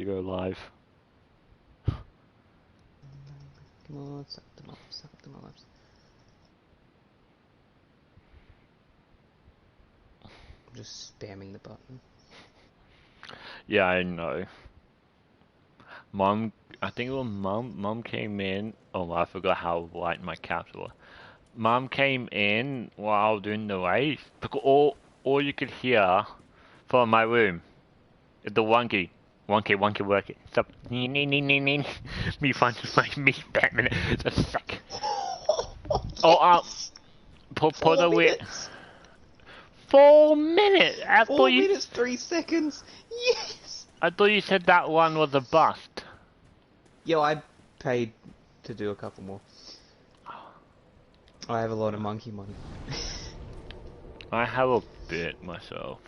You go live. Come on, suck them up, suck them up. I'm just spamming the button. Yeah, I know. Mom, I think it was Mom came in. Oh, I forgot how light my caps were. Mom came in while doing the race. Because all you could hear from my room, the wonky working. Stop. Me find me Batman. Just a sec. Oh, Yes! put 4 away. minutes! 4 minutes. 4 minutes, 3 seconds! Yes! I thought you said that one was a bust. Yo, I paid to do a couple more. I have a lot of monkey money. I have a bit myself.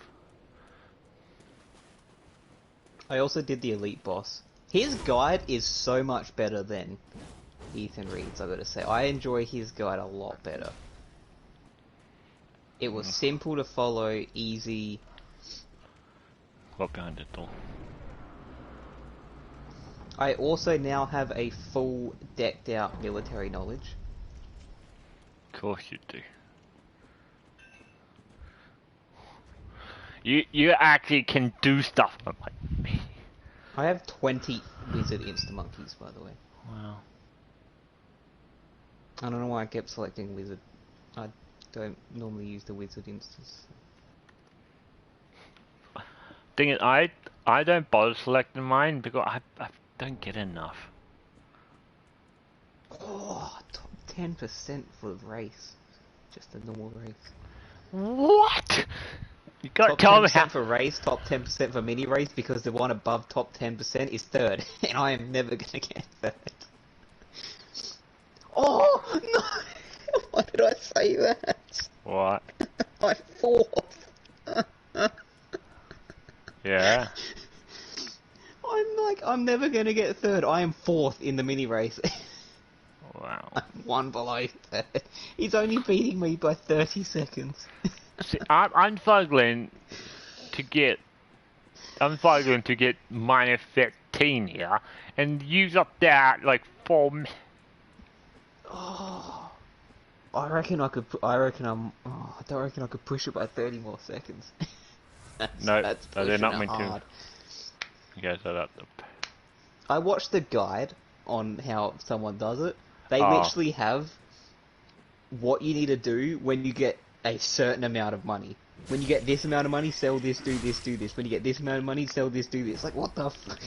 I also did the elite boss. His guide is so much better than Ethan Reed's, I gotta say. I enjoy his guide a lot better. It was simple to follow, easy. Got behind the door. I also now have a full decked out military knowledge. Of course you do. You actually can do stuff like me. I have 20 wizard insta-monkeys, by the way. Wow. I don't know why I kept selecting wizard. I don't normally use the wizard instance. Thing is, I don't bother selecting mine because I don't get enough. Oh, top 10% for the race. Just a normal race. What? You gotta Top tell me 10% how. for race, top 10% for mini race, because the one above top 10% is third, and I am never gonna get third. Oh no! Why did I say that? What? I'm fourth. Yeah. I'm never gonna get third. I am fourth in the mini race. Wow. I'm one below third. He's only beating me by 30 seconds. See, I'm struggling to get. I'm struggling to get minus 15 here, and use up that like 4. Oh, I reckon I could. I reckon I'm. Oh, I don't reckon I could push it by 30 more seconds. No, that's they're pushing not it meant to. hard. You guys are up. I watched the guide on how someone does it. They Oh. literally have what you need to do when you get a certain amount of money. When you get this amount of money, sell this, do this, do this. When you get this amount of money, sell this, do this. Like, what the fuck?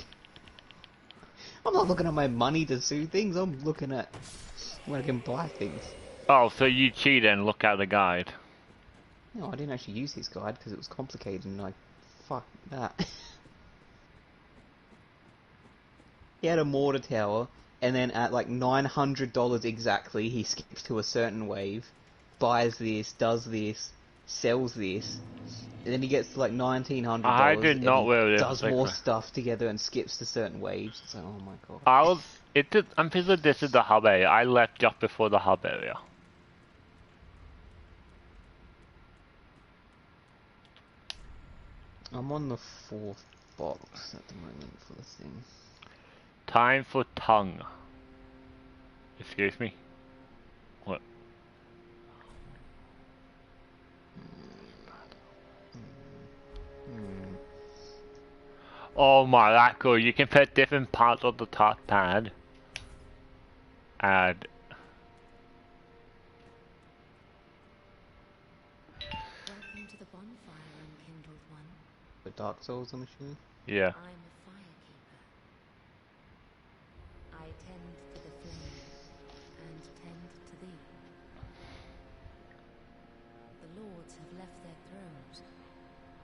I'm not looking at my money to do things. I'm looking at when I can buy things. Oh, so you cheated and look at the guide. No, I didn't actually use his guide because it was complicated and fuck that. He had a mortar tower, and then at like $900 exactly, he skips to a certain wave, buys this, does this, sells this, and then he gets to like $1,900 I did and not he wear this. does more stuff together and skips to certain waves. It's like, oh my god. I'm pretty sure this is the hub area. I left just before the hub area. I'm on the 4th box at the moment for the thing. Time for tongue. Excuse me? What? Oh my, that's cool. You can put different parts of the top pad. And Welcome to the bonfire, unkindled one. The Dark Souls, I'm assuming? yeah. I'm a firekeeper. I tend to the flame and tend to thee. The lords have left their thrones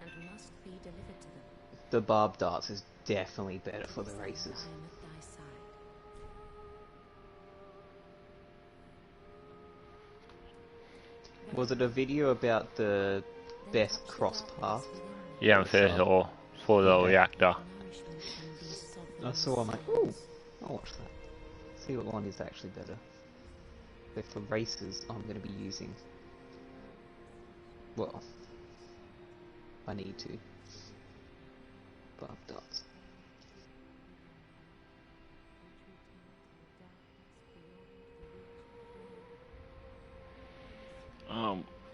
and must be delivered to them. The Barb Darts is definitely better for the races. I am at thy side. Was it a video about the best cross path? Yeah, for the reactor. I saw, I'm like, ooh, I'll watch that. See what one is actually better. But for races, I'm going to be using... Well, I need to. Barb Darts.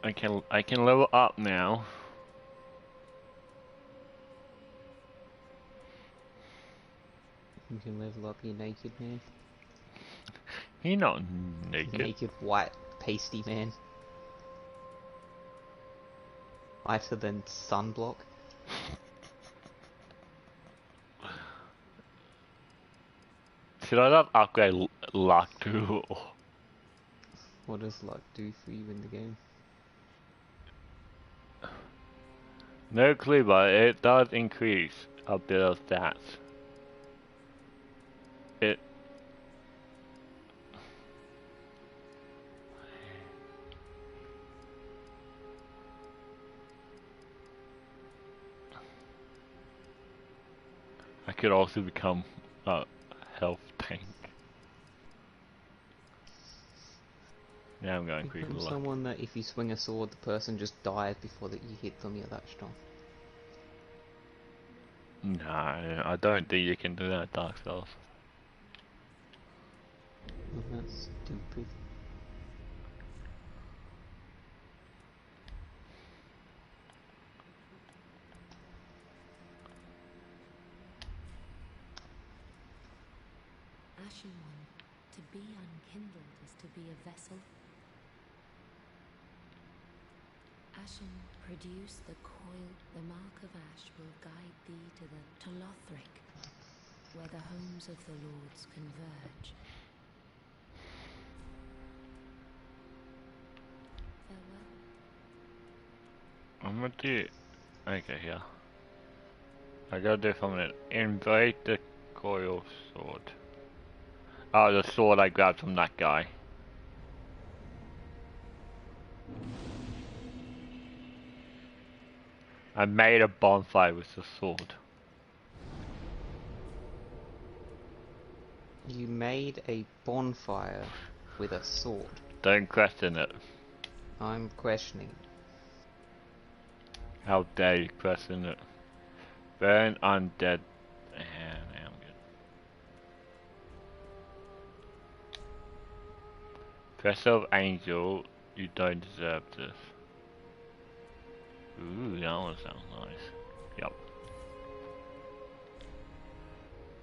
I can level up now. You can level up your naked man. You're not naked. Naked white pasty man. Whiter than sunblock. Should I not upgrade luck to? What does luck do for you in the game? No clue, but it does increase a bit of stats. It. I could also become a health tank. Now I'm going to increase Become luck. someone that if you swing a sword, the person just dies before that you hit them. You're that strong. No, I don't think you can do that, Dark Souls. Oh, that's stupid. Ashen one, to be unkindled is to be a vessel. Ashen, produce the coil, the mark of ash will guide thee to the Tolothric, where the homes of the lords converge. Farewell. I'm gonna do. Okay, here. I gotta do something. Invade the coil sword. Oh, the sword I grabbed from that guy. I made a bonfire with the sword. You made a bonfire with a sword. Don't question it. I'm questioning. How dare you question it? Burn undead. Yeah, I'm good. Vessel of Angel, you don't deserve this. Ooh, that one sounds nice. Yep.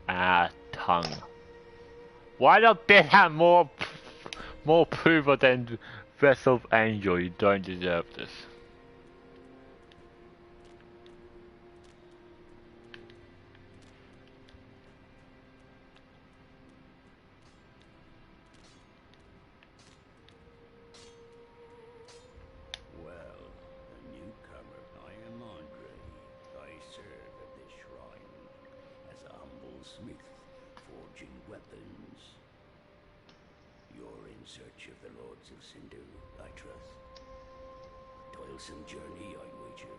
Ah, tongue. Why not they have more approval than Vessel of Angel? You don't deserve this. Well, a newcomer, I am Andre. I serve at this shrine as a humble smith, forging weapons. You're in search of the Lords of Cinder, I trust. Toilsome journey, I wager.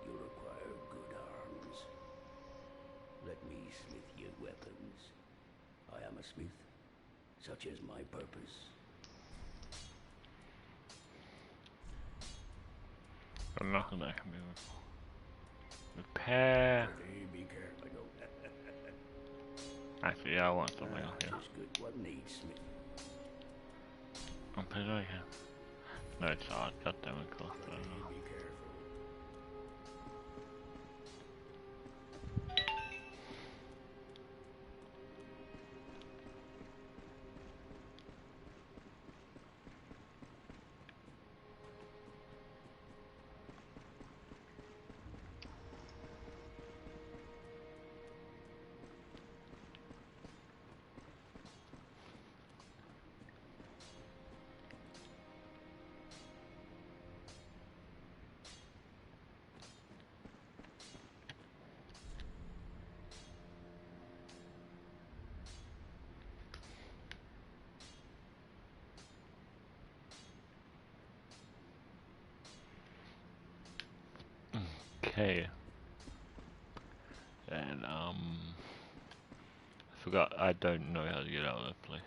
You'll require good arms. Let me smith you weapons. I am a smith, such is my purpose. I'm not gonna move. Repair. Hey, be careful. Actually, yeah, I want something else here. Just good. What needs smith? I'll put it right here. No, it's hard. Cut them across. I don't know. Be careful. Okay. And I forgot. I don't know how to get out of that place.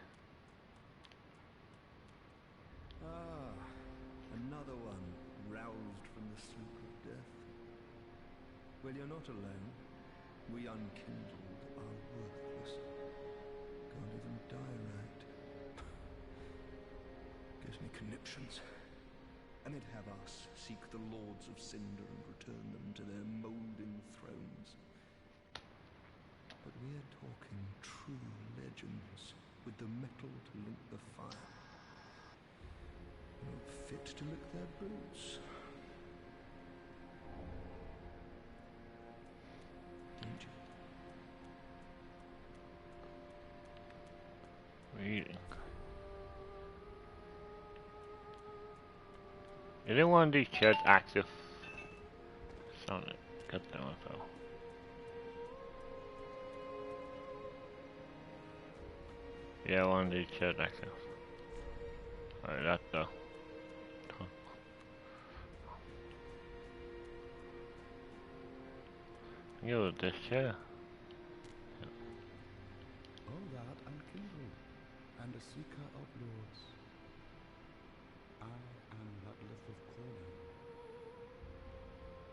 Ah, another one roused from the sleep of death. Well, you're not alone. We unkindled are worthless. Can't even die right. Gives me conniptions. and it have us seek the Lords of Cinder and return them to their moulding thrones. But we're talking true legends, with the metal to link the fire. No fit to lick their boots. Ain't you? Reading. Is one of these chairs active? Sound it. Cut that one fell. Yeah, one of these chairs active. Alright, that's the. You this chair. All that unkindled, and a seeker of lords. I am Ludleth of Cornwall.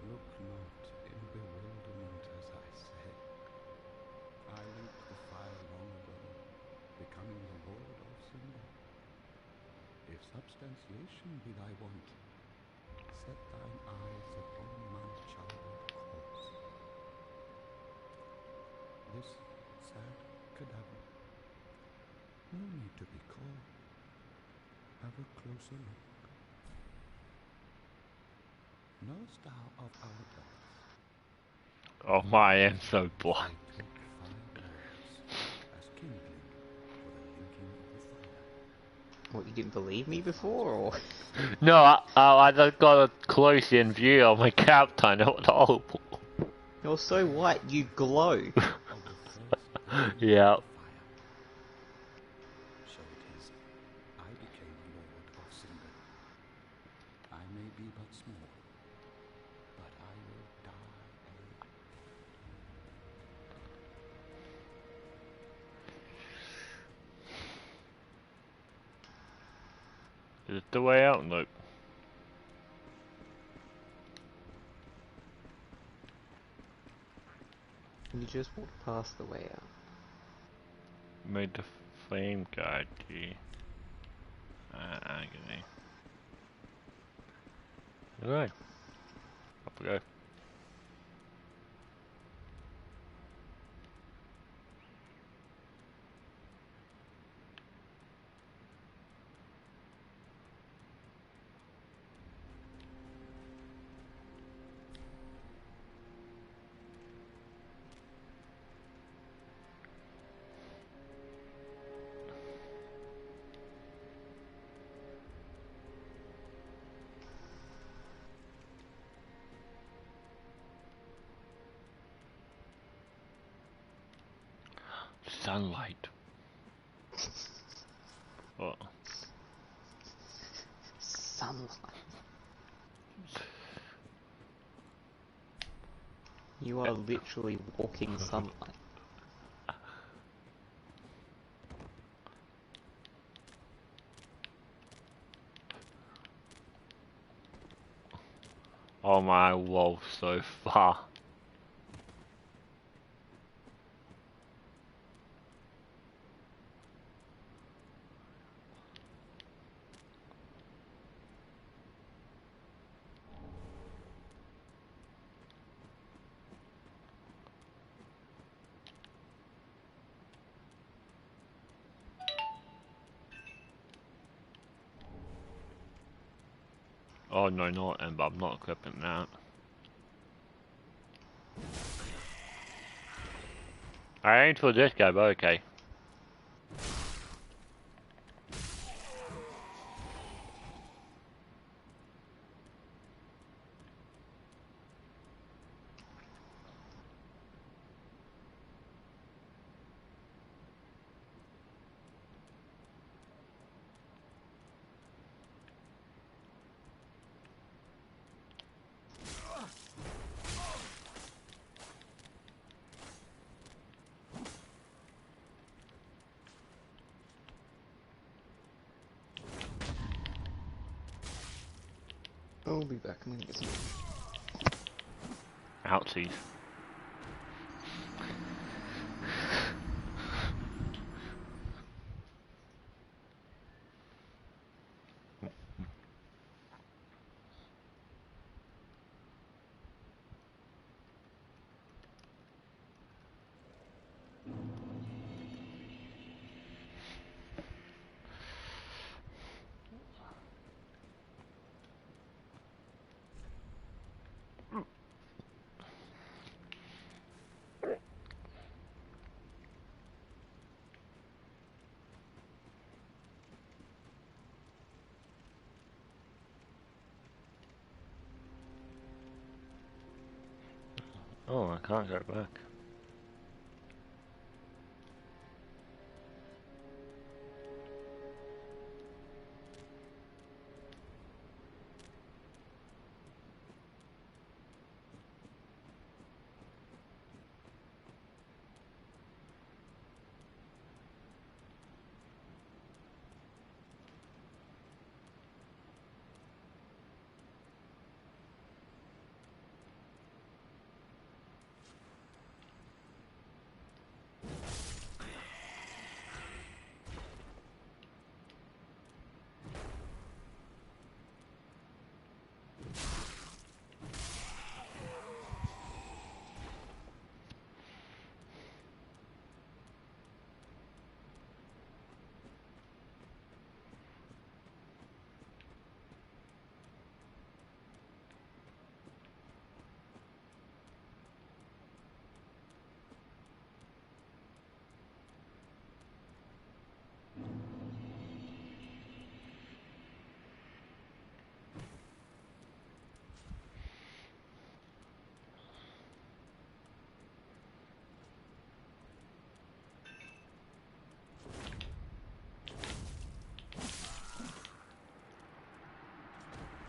Look not in bewilderment as I say. I linked the fire long ago, becoming the Lord of Cinder. If substantiation be thy want, set thine eyes upon my child corpse. This sad cadaver. No need to be coy. Have a closer look. Knowest thou of our deaths? Oh my, I am so blind. As kindling for the linking of the fire. What, you didn't believe me before, or? No, I just got a close in view of my captain. It was horrible. You're so white, you glow. Of the first Yeah. fire. So it is, I became Lord of Cinder. I may be but small, but I will die Is it the way out? Nope. You just walked past the way out. Made the flame guide you. Agony. Alright. Up we go. Sunlight. Oh. Sunlight. You are literally walking sunlight. Oh my, whoa, so far. Oh no, not Ember, I'm not equipping that. I aimed for this guy, but okay. I'll be back. I'm gonna get some. Outsies. Oh, I can't go back.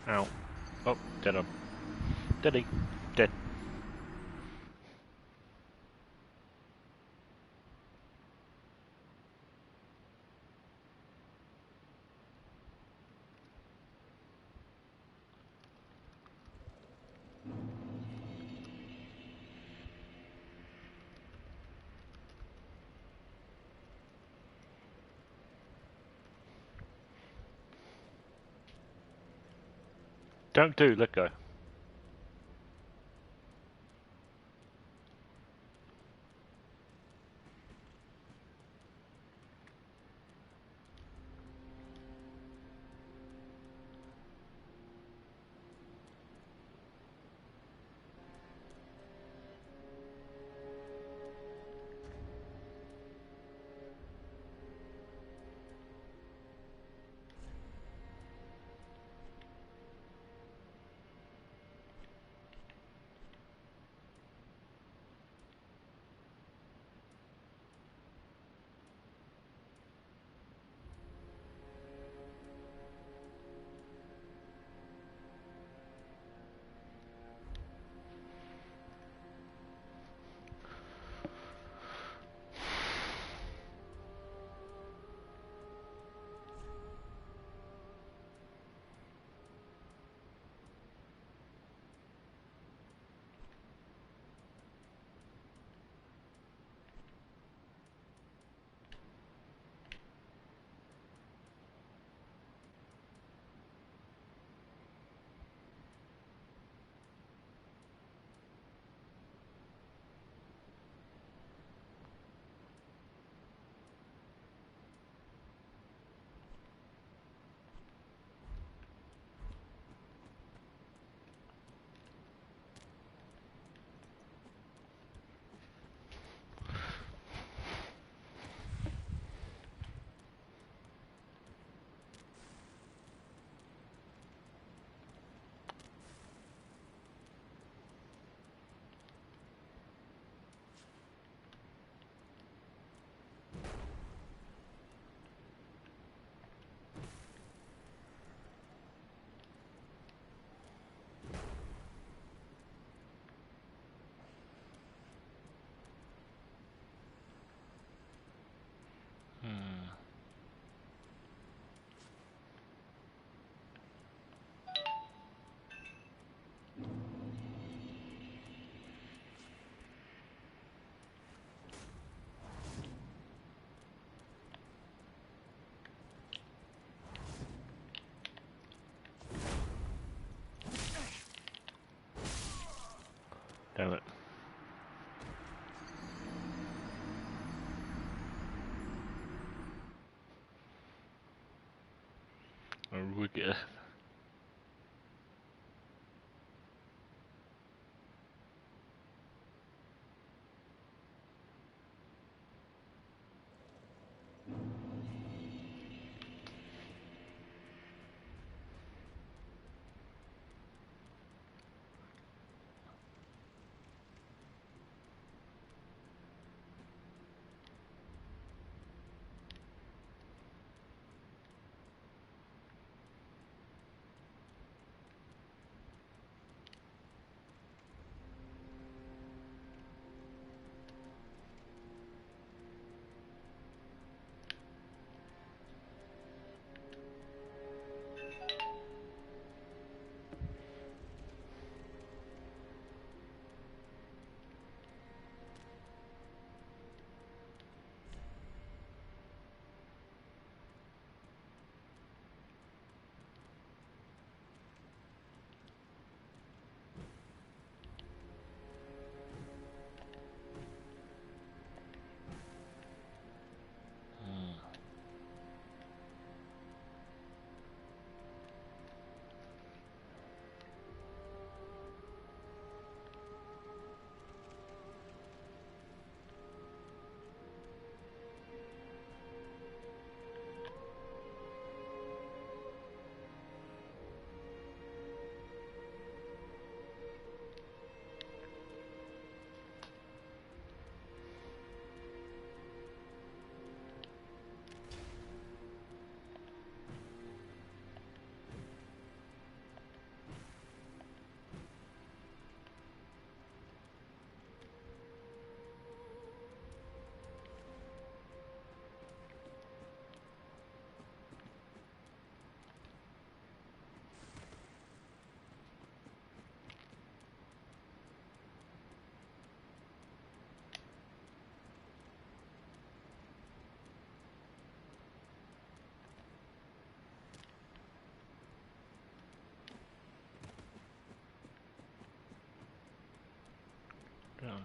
Ow. Oh, dead on. Dead. Dead. Don't do, let go. Damn it. We're good.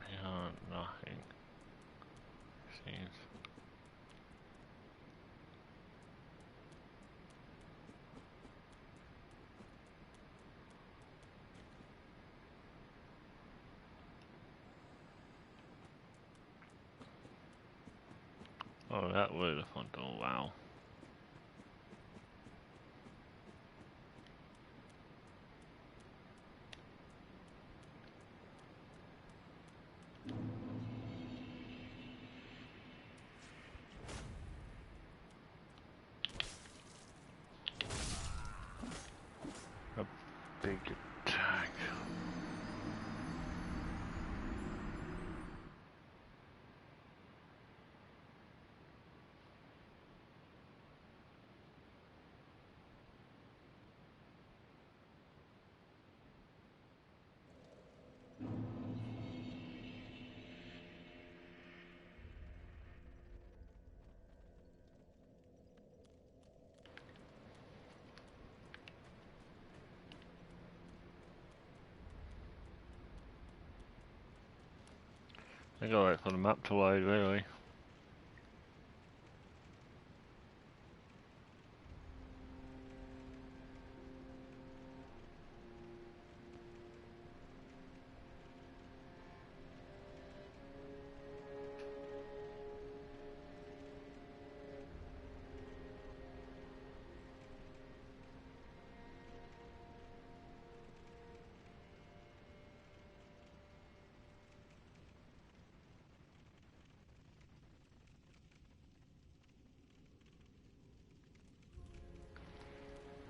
here, nothing. Seems. Oh, that was a fun door, wow. A big attack. I gotta wait for the map to load, really.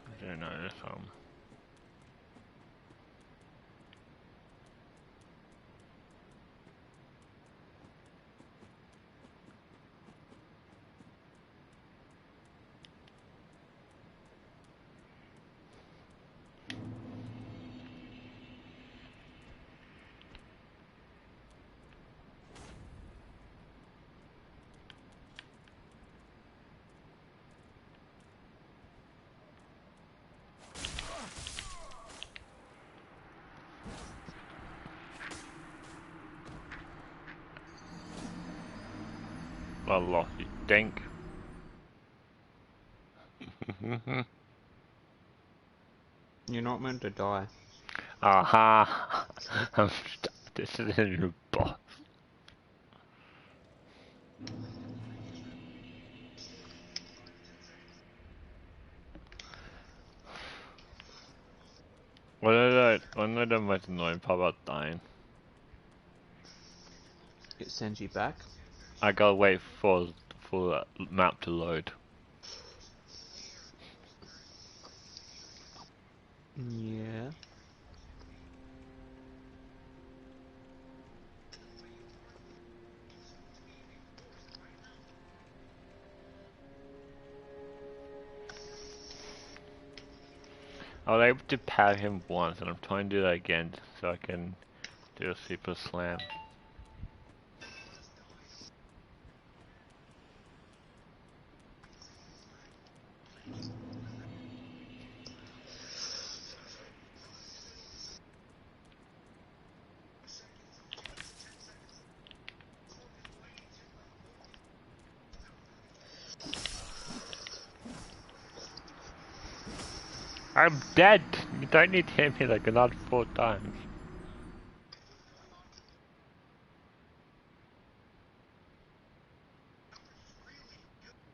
I don't know this one. I lost you, dink. You're not meant to die. Aha! I'm stuck. This is a new boss. One of the most annoying part about dying. It sends you back. I gotta wait for the map to load. Yeah. I was able to pat him once, and I'm trying to do that again so I can do a super slam. I'm dead! You don't need to hit me like another 4 times.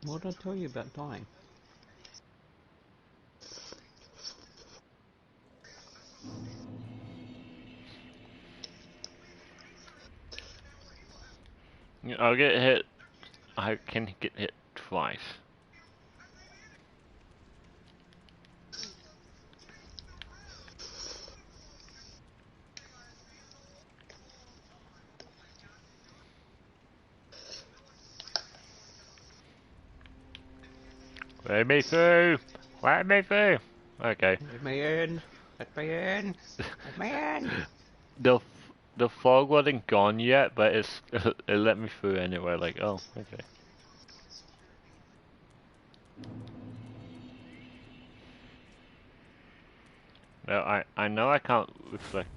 What did I tell you about dying? I'll get hit. I can get hit twice. Let me through! Let me through! Okay. Let me in! Let me in! Let me in! The fog wasn't gone yet, but it let me through anyway. Like, oh, okay. No, I know I can't reflect.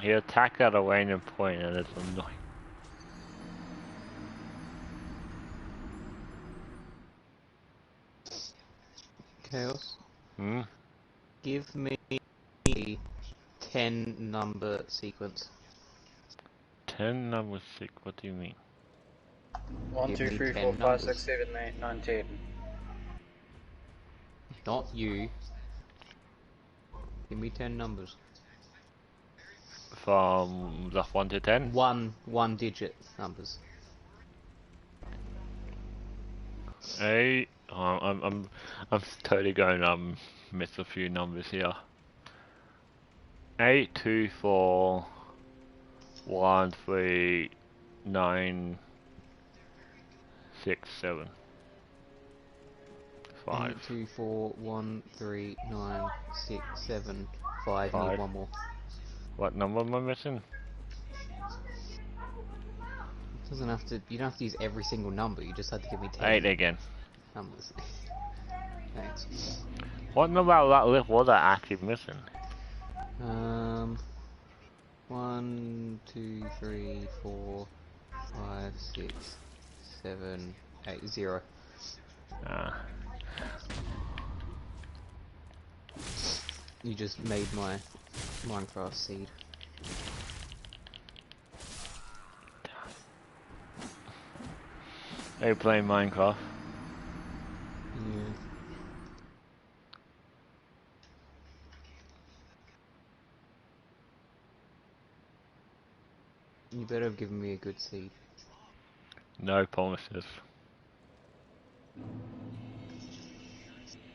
He attacked at a random point and it's annoying. Chaos. Hmm? Give me 10 number sequence. 10 number 6, what do you mean? 1, Give 2, me 3, 10 4, 5, numbers. 6, 7, 8, 9, 10. Not you. Give me 10 numbers. From the 1 to 10? One digit numbers. 8. I'm totally going miss a few numbers here. 8, 2, 4, 1, 3, 9, 6, 7, 5. 8, 2, 4, 1, 3, 9, 6, 7, 5. You need 5. one more. What number am I missing? Doesn't have to. You don't have to use every single number. You just have to give me 10 8 again. numbers. Thanks. What number out of that list was I actually missing? 1, 2, 3, 4, 5, 6, 7, 8, 0. You just made my Minecraft seed. Are you playing Minecraft? Yeah. You better have given me a good seed. No promises.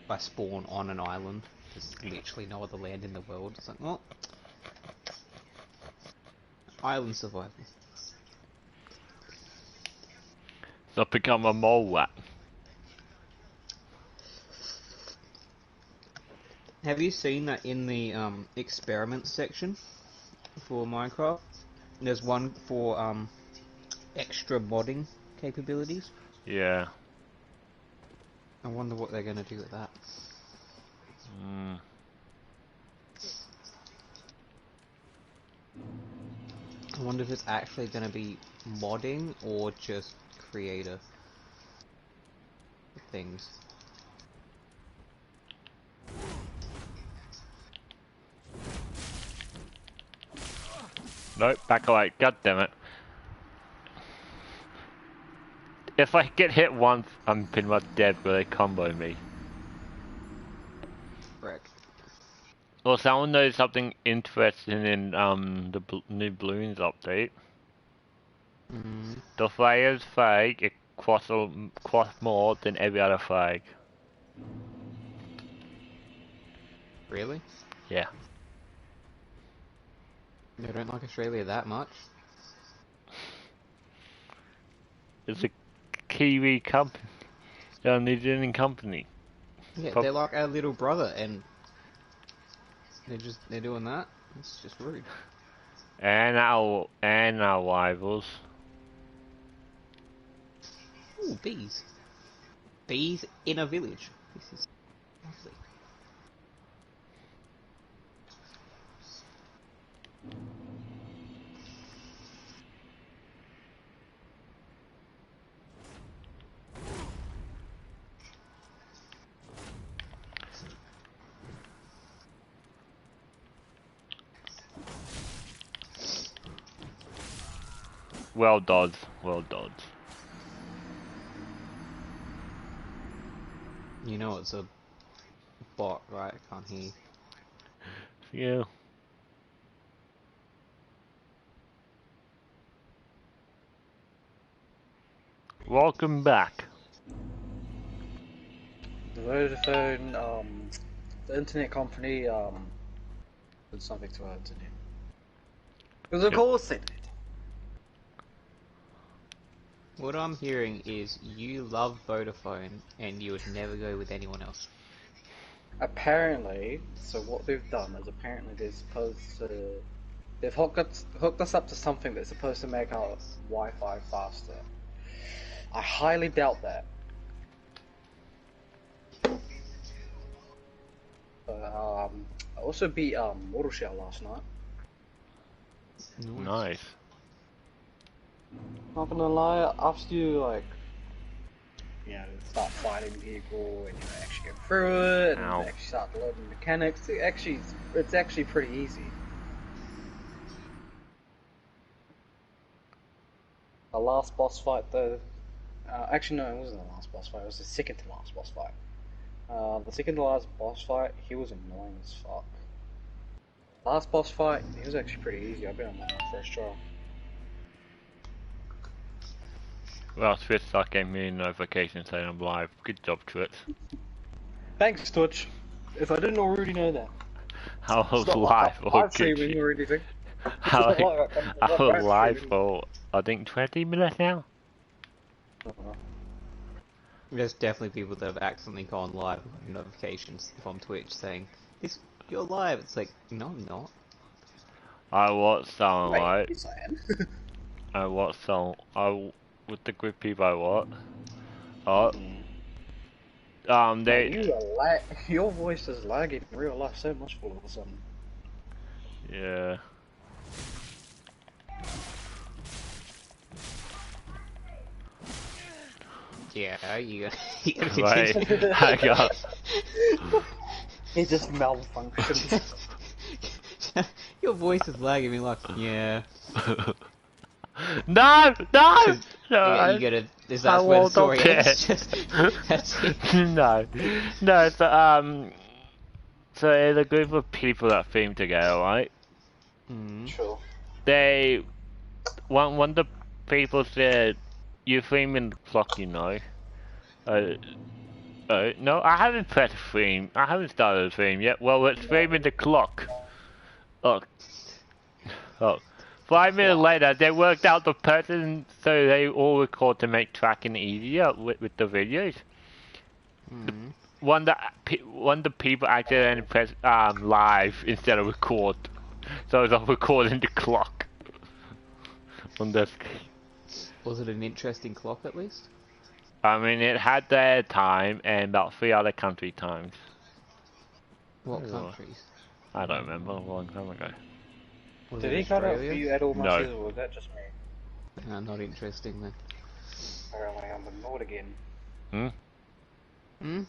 I spawn on an island. There's literally no other land in the world. It's like, well, island survival. So I've become a mole rat. Have you seen that in the experiment section for Minecraft? There's one for extra modding capabilities. Yeah. I wonder what they're gonna do with that. I wonder if it's actually gonna be modding or just creator things. Nope, back away. God damn it. If I get hit once, I'm pretty much dead where they combo me. Correct. Well, someone knows something interesting in the new Balloons update. The Freya's flag, it costs more than every other flag. Really? Yeah. They don't like Australia that much? It's a Kiwi company. They're a New Zealand company. Yeah, they're like our little brother, and they're doing that. It's just rude. And our rivals. Ooh, bees. Bees in a village. This is lovely. Well dodged. Well dodged. You know it's a bot, right? I can't hear. Yeah. Welcome back. The Vodafone, the internet company, did something to our internet. Because of course it did. What I'm hearing is you love Vodafone and you would never go with anyone else. Apparently, so what they've done is apparently they're supposed to... They've hooked us up to something that's supposed to make our Wi-Fi faster. I highly doubt that. I also beat Motorshell last night. Nice. Not gonna lie, after you like, start fighting people and actually go through it and Ow. actually start learning mechanics, it's actually pretty easy. The last boss fight though, actually no, it wasn't the last boss fight. It was the second to last boss fight. The second to last boss fight, he was annoying as fuck. Last boss fight, he was actually pretty easy. I've been on my first try. Well, Twitch gave me a notification saying I'm live. Good job, Twitch. Thanks, Twitch. If I didn't already know that. I was It's not live. like Or live streaming or anything. I It's not like I'm was live live streaming. for, I think, 20 minutes now. There's definitely people that have accidentally gone live with notifications from Twitch saying, you're live. It's like, no, I'm not. I watched someone live. Yes, I am. I watched some. With the group people I watch. Your voice is lagging in real life so much all of a sudden. Yeah. Yeah, you Wait, continue. I got. He just malfunctioned. Your voice is lagging me like, yeah. No! No! No! You gotta. Is I that where the won't story care. ends? That's it. No. No, so there's a group of people that film together, right? Sure. One of the people said, you film in the clock, you know. No, I haven't pressed film. I haven't started the film yet. Well, it's framing the clock. Oh. 5 minutes later, they worked out the pattern so they all record to make tracking easier with the videos. One of the people accidentally pressed live instead of record, so it's recording the clock on the screen. Was it an interesting clock at least? I mean, it had their time and about 3 other country times. What countries? I don't remember, a long time ago. Was Did it he cut out Australia? you at all No. matches, or was that just me? No, not interesting then. Apparently I'm ignored again. Hmm?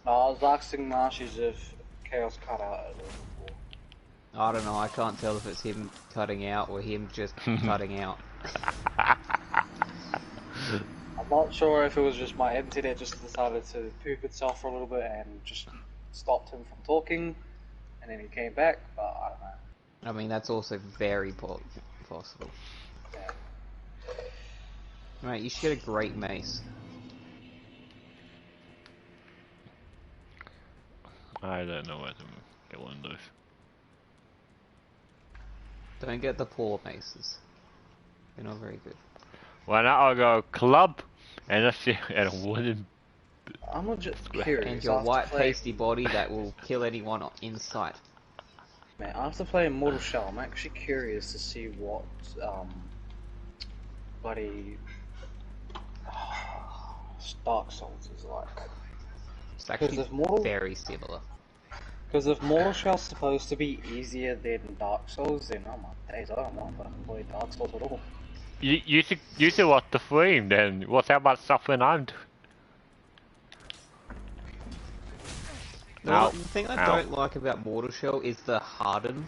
I was asking Marshes if Chaos cut out at all before. I don't know, I can't tell if it's him cutting out or him just cutting out. I'm not sure if it was just my internet just decided to poop itself for a little bit and just stopped him from talking, and then he came back, but I don't know. I mean, that's also very possible. Yeah. Right, you should get a great mace. I don't know where to get one of those. Don't get the poor maces. They're not very good. Why not? I'll go club and a wooden. I'm not just curious. And your after white playing- pasty body that will kill anyone in sight. Man, after playing Mortal Shell, I'm actually curious to see what bloody Dark Souls is like. It's actually if Mortal- very similar. Because if Mortal Shell's supposed to be easier than Dark Souls, then oh my days, I don't want to play Dark Souls at all. You should watch the stream then. What's that about suffering I'm doing? No, Ow. the thing I Ow. don't like about Mortal Shell is the harden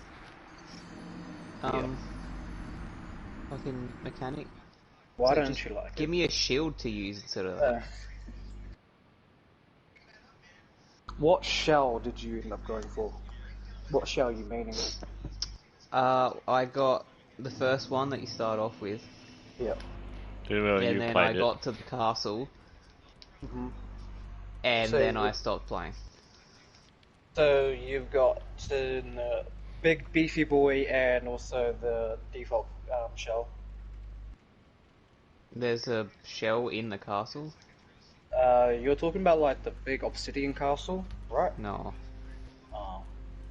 fucking mechanic. Why So don't just you like give it? me a shield to use instead of What shell did you end up going for? What shell are you meaning? I got the first one that you start off with, Yeah. Well, and you then I played it. got to the castle, Mhm. and So then you- I stopped playing. So you've got the big beefy boy and also the default shell. There's a shell in the castle? You're talking about like the big obsidian castle, right? No. Oh.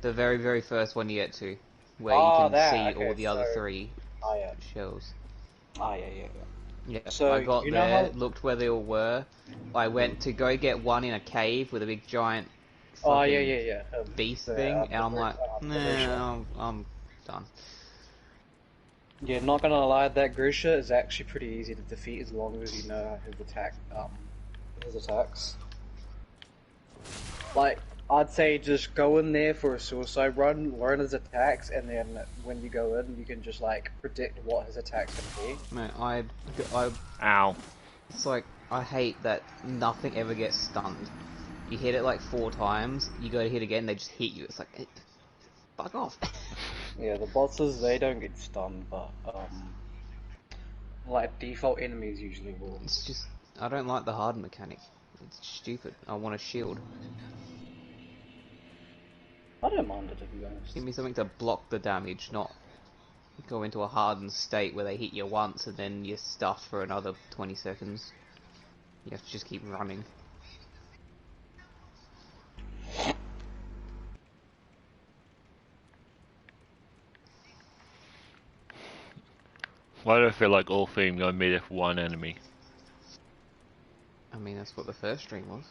The very, very first one you get to, where Oh, you can that, see okay, all the other so- 3 Oh yeah. shells. Oh yeah. Yeah, So, I got you know there, how- looked where they all were. I went to go get one in a cave with a big giant Oh fucking yeah. beast The, thing, the and I'm very- like, the very shell. nah, I'm done. Yeah, not gonna lie, that Grisha is actually pretty easy to defeat as long as you know his attacks. Like, I'd say just go in there for a suicide run, learn his attacks, and then when you go in, you can just like predict what his attack's gonna be. Man, Ow. it's like, I hate that nothing ever gets stunned. You hit it like 4 times, you go to hit again, they just hit you. It's like, hey, fuck off. Yeah, the bosses, they don't get stunned, but like default enemies usually will. It's just, I don't like the harden mechanic. It's stupid. I want a shield. I don't mind it, to be honest. Give me something to block the damage, not go into a hardened state where they hit you once and then you're stuffed for another 20 seconds. You have to just keep running. Why do I feel like all three are going to meet with one enemy? I mean, that's what the first stream was.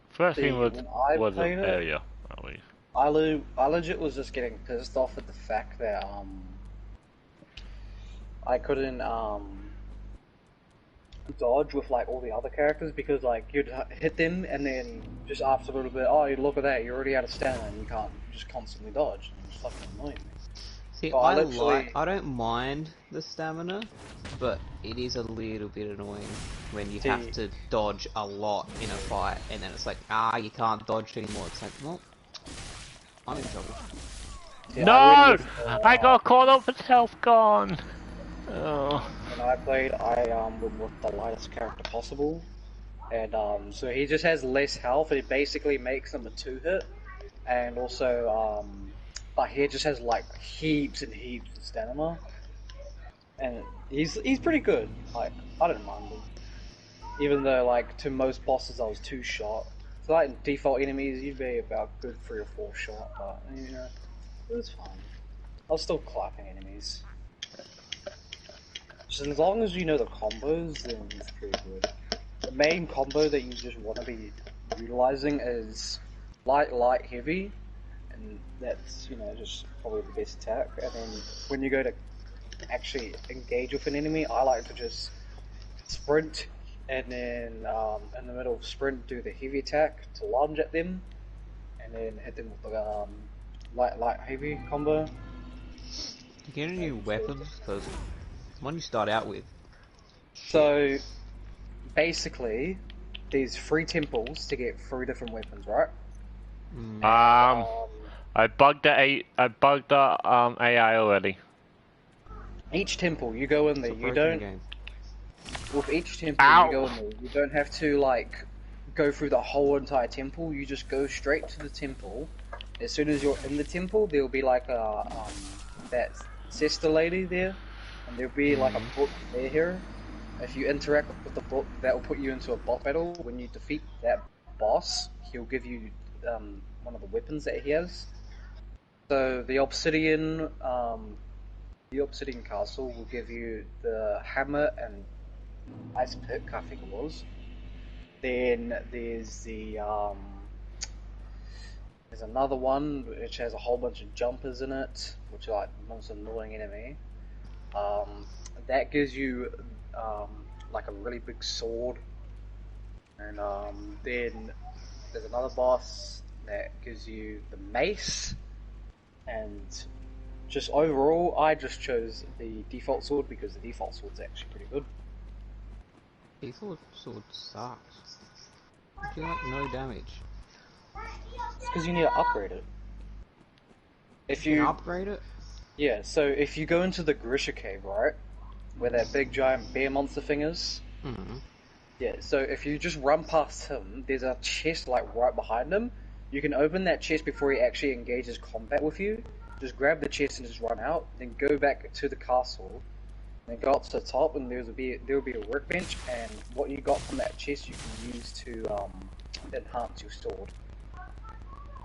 First See, thing was when I an played it, area, at least. I legit was just getting pissed off at the fact that I couldn't dodge with like all the other characters because like you'd hit them and then just after a little bit, oh, you look at that, you're already out of stamina and you can't just constantly dodge. And it's fucking annoying me. See, So I don't mind the stamina, but it is a little bit annoying when you have to dodge a lot in a fight, and then it's like, you can't dodge anymore. It's like, well, I'm in trouble. Yeah, No! I got caught up with health gone! Oh. When I played, I went with the lightest character possible, and so he just has less health, and it basically makes him a 2-hit, and also but he just has like heaps and heaps of stamina, and he's pretty good. Like I don't mind him, even though like to most bosses I was 2-shot. So like in default enemies you'd be about good 3 or 4 shot, but you know it was fine. I was still clapping enemies. Just as long as you know the combos, then it's pretty good. The main combo that you just want to be utilizing is light, light, heavy, and that's, you know, just probably the best attack. And then when you go to actually engage with an enemy, I like to just sprint, and then in the middle of sprint do the heavy attack to lunge at them, and then hit them with the light, light, heavy combo. You get any weapons? Because the one you start out with. So basically, there's 3 temples to get 3 different weapons, right? I bugged the AI already. Each temple, you go in there, you don't... With each temple, Ow. you go in there, you don't have to, like, go through the whole entire temple, you just go straight to the temple. As soon as you're in the temple, there'll be, like, that sister lady there, and there'll be, like, a book there here. If you interact with the book, that will put you into a boss battle. When you defeat that boss, he'll give you, one of the weapons that he has. So the obsidian castle will give you the hammer and ice pick, I think it was. Then there's there's another one which has a whole bunch of jumpers in it, which are like the most annoying enemy. That gives you like a really big sword, and then there's another boss that gives you the mace, and just overall, I just chose the default sword because the default sword's actually pretty good. Default sword sucks. You like no damage. It's because you need to upgrade it. If You you can upgrade it? Yeah, so if you go into the Grisha cave, right, where that big giant bear monster thing is, yeah, so if you just run past him, there's a chest like right behind him. You can open that chest before he actually engages combat with you. Just grab the chest and just run out, then go back to the castle, then go up to the top, and there'll be a workbench, and what you got from that chest you can use to enhance your sword.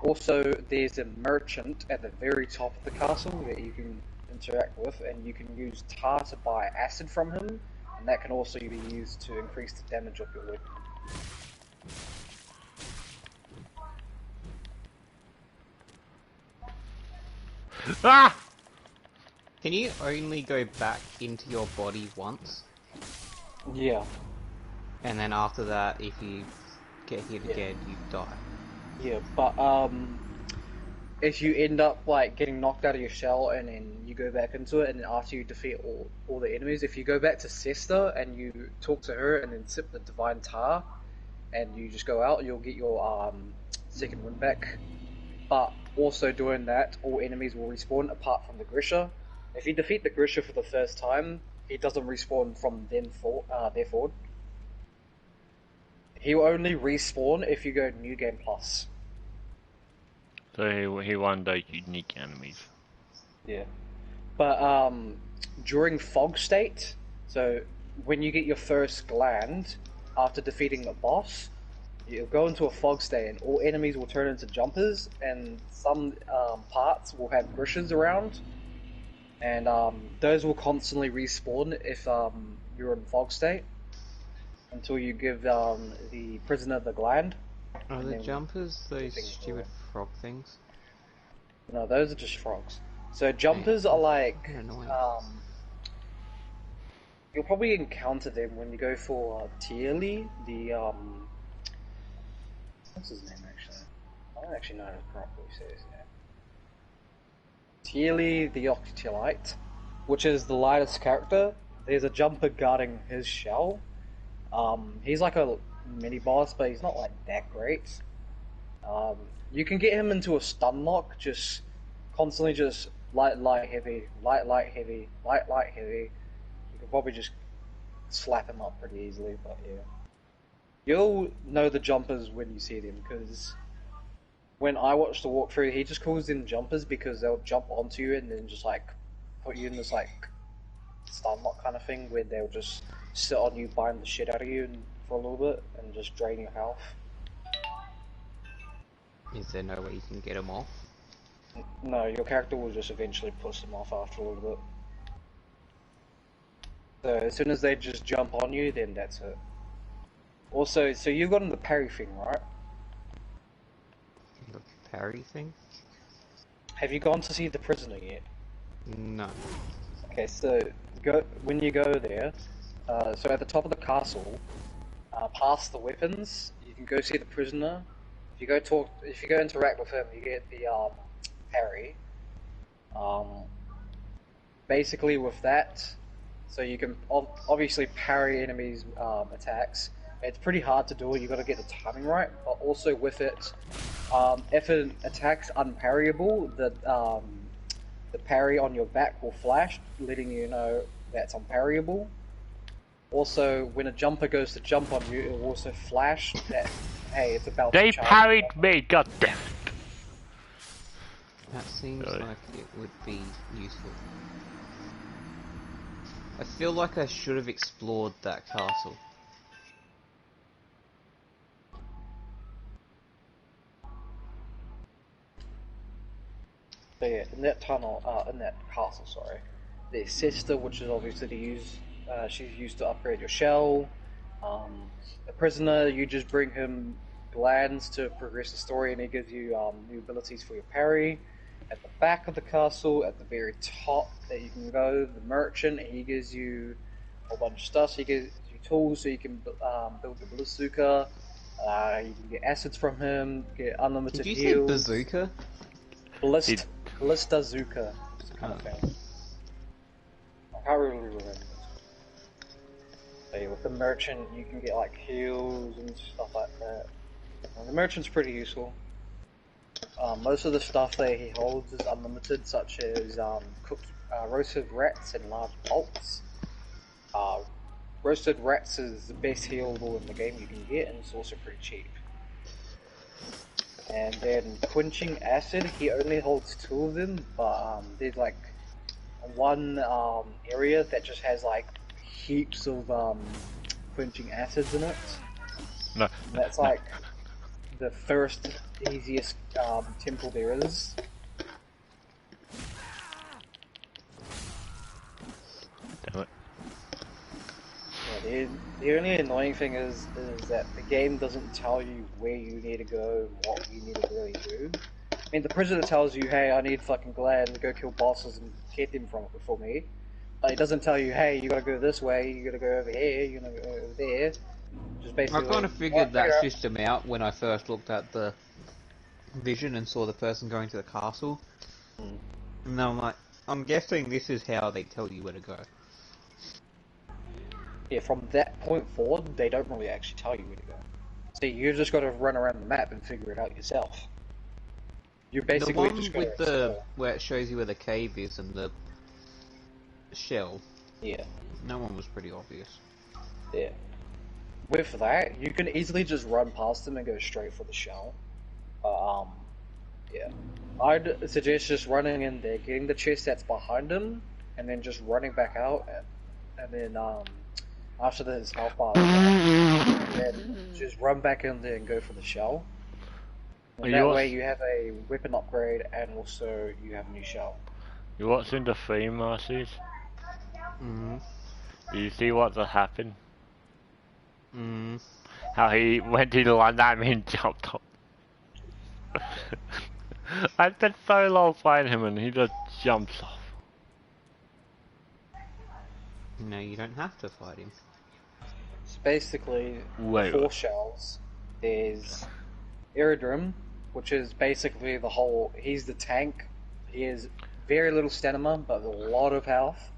Also, there's a merchant at the very top of the castle that you can interact with, and you can use tar to buy acid from him, and that can also be used to increase the damage of your weapon. Ah! Can you only go back into your body once? Yeah. And then after that, if you get hit Yeah. again, you die. Yeah, but if you end up like getting knocked out of your shell and then you go back into it, and then after you defeat all the enemies, if you go back to Sister and you talk to her and then sip the Divine Tar, and you just go out, you'll get your second wind back. But also doing that, all enemies will respawn apart from the Grisha. If you defeat the Grisha for the first time, he doesn't respawn from there forward. He will only respawn if you go New Game Plus. So he won those unique enemies. Yeah. But during Fog State, so when you get your first gland after defeating a boss, you'll go into a Fog State and all enemies will turn into jumpers, and some parts will have Grishas around, and those will constantly respawn if you're in Fog State until you give the prisoner the gland. Are And the then jumpers those things stupid frog things? No, those are just frogs. So jumpers are like They're annoying. you'll probably encounter them when you go for Tierly, the what's his name actually? I don't actually know how to properly say his name. Tierly the Octolite, which is the lightest character. There's a jumper guarding his shell. He's like a mini boss, but he's not like that great. You can get him into a stun lock, just constantly just light, heavy, light, heavy, light, heavy. You can probably just slap him up pretty easily, but yeah. You'll know the jumpers when you see them, because when I watch the walkthrough, he just calls them jumpers because they'll jump onto you and then just like put you in this like stun lock kind of thing where they'll just sit on you, bind the shit out of you for a little bit and just drain your health. Is there no way you can get them off? No, your character will just eventually push them off after a little bit. So as soon as they just jump on you, then that's it. Also, so you've gotten the parry thing, right? The parry thing? Have you gone to see the prisoner yet? No. Okay, so when you go there, so at the top of the castle, past the weapons, you can go see the prisoner. If you go interact with him, you get the parry. Basically with that, so you can obviously parry enemies' attacks. It's pretty hard to do it, you gotta get the timing right, but also with it, if an attack's unparryable, the parry on your back will flash, letting you know that's unparryable. Also, when a jumper goes to jump on you, it will also flash that, hey, it's about They to charge. parried me, goddammit! That seems Really? like it would be useful. I feel like I should have explored that castle. So yeah, in that tunnel, in that castle, sorry, there's Sister, which is obviously to use, she's used to upgrade your shell. A prisoner, you just bring him glands to progress the story, and he gives you new abilities for your parry. At the back of the castle, at the very top that you can go, the merchant, he gives you a whole bunch of stuff. So he gives you tools so you can build the bazooka. You can get acids from him, get unlimited Did you heals. say bazooka? Ballista-zuka kind of thing. I can't really remember. So yeah, with the merchant, you can get like heals and stuff like that. The merchant's pretty useful. Most of the stuff that he holds is unlimited, such as cooked roasted rats and large bolts. Roasted rats is the best healable in the game you can get, and it's also pretty cheap. And then quenching acid, he only holds 2 of them, but there's like one area that just has like heaps of quenching acids in it. No. And that's like the first easiest temple there is. Damn it. Yeah, the only annoying thing is that the game doesn't tell you where you need to go and what you need to really do. mean, the prisoner tells you, hey, I need fucking gland to go kill bosses and get them from it for me. But it doesn't tell you, hey, you gotta go this way, you gotta go over here, you gotta go over there. Just I basically, kind of figured that system out when I first looked at the vision and saw the person going to the castle. And then I'm like, I'm guessing this is how they tell you where to go. Yeah, from that point forward, they don't really actually tell you where to go. So you just gotta run around the map and figure it out yourself. You The basically one just gotta with the where it shows you where the cave is and the shell, yeah, that one was pretty obvious. yeah. With that, you can easily just run past them and go straight for the shell. Yeah. I'd suggest just running in there, getting the chest that's behind him, and then just running back out, and then after his health bar, then just run back in there and go for the shell. And that way you have a weapon upgrade, and also you have a new shell. You watching the frame, Marcy's? Mm. Do you see what happened? Mm. How he went to land at me and jumped off. I spent so long fighting him and he just jumps off. No, you don't have to fight him. So basically, the four shells. There's Iridrum, which is basically the whole. He's the tank. He has very little stamina, but a lot of health.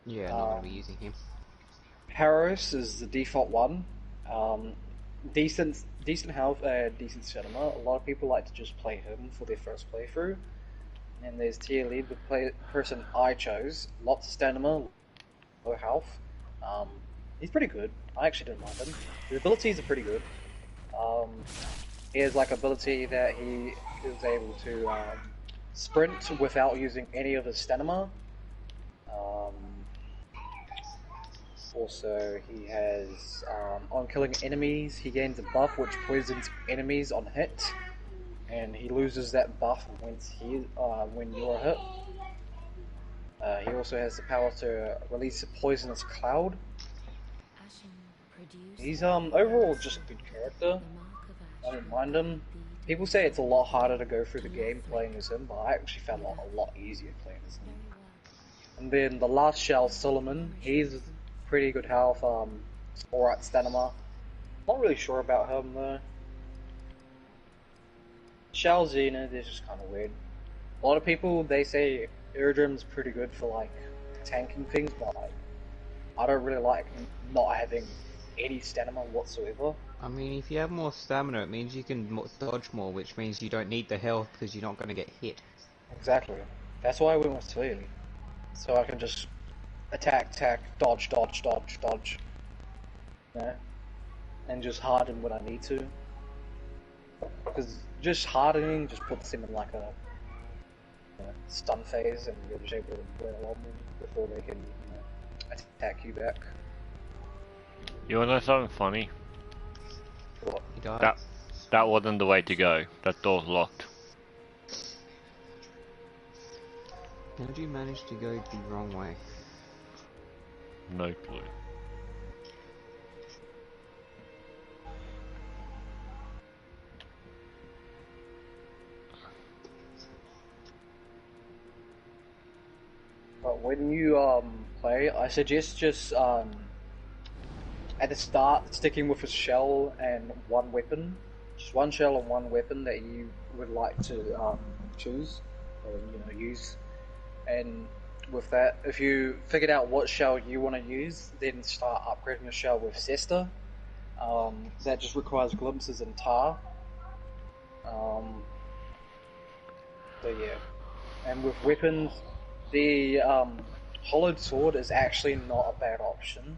Yeah, not gonna be using him. Paros is the default one. Decent health, decent stamina. A lot of people like to just play him for their first playthrough. And there's Tier Lead, the person I chose. Lots of stamina, low health. He's pretty good. I actually didn't mind him. His abilities are pretty good. He has like ability that he is able to sprint without using any of his stamina. Also, he has, on killing enemies, he gains a buff which poisons enemies on hit, and he loses that buff when you're hit. He also has the power to release a poisonous cloud. He's overall just a good character. I don't mind him. People say it's a lot harder to go through the game playing as him, but I actually found it a lot easier playing as him. And then the last shell, Solomon, he's pretty good health, alright stamina. Not really sure about him though. Shell Xena is just kind of weird. A lot of people, they say Iridrum's pretty good for like tanking things, but like, I don't really like not having any stamina whatsoever. I mean, if you have more stamina, it means you can dodge more, which means you don't need the health because you're not going to get hit. Exactly. That's why I went with Clearly. So I can just attack, dodge. Yeah. And just harden when I need to. Because just hardening just puts them in like a stun phase, and you're just able to win along them before they can attack you back. You wanna know something funny? What? He died. That wasn't the way to go. That door's locked. How did you manage to go the wrong way? No clue. But when you play, I suggest just at the start sticking with a shell and one weapon. Just one shell and one weapon that you would like to choose or use. And with that, if you figured out what shell you want to use, then start upgrading your shell with Cesta. That just requires glimpses and tar. So yeah, and with weapons, the hollowed sword is actually not a bad option.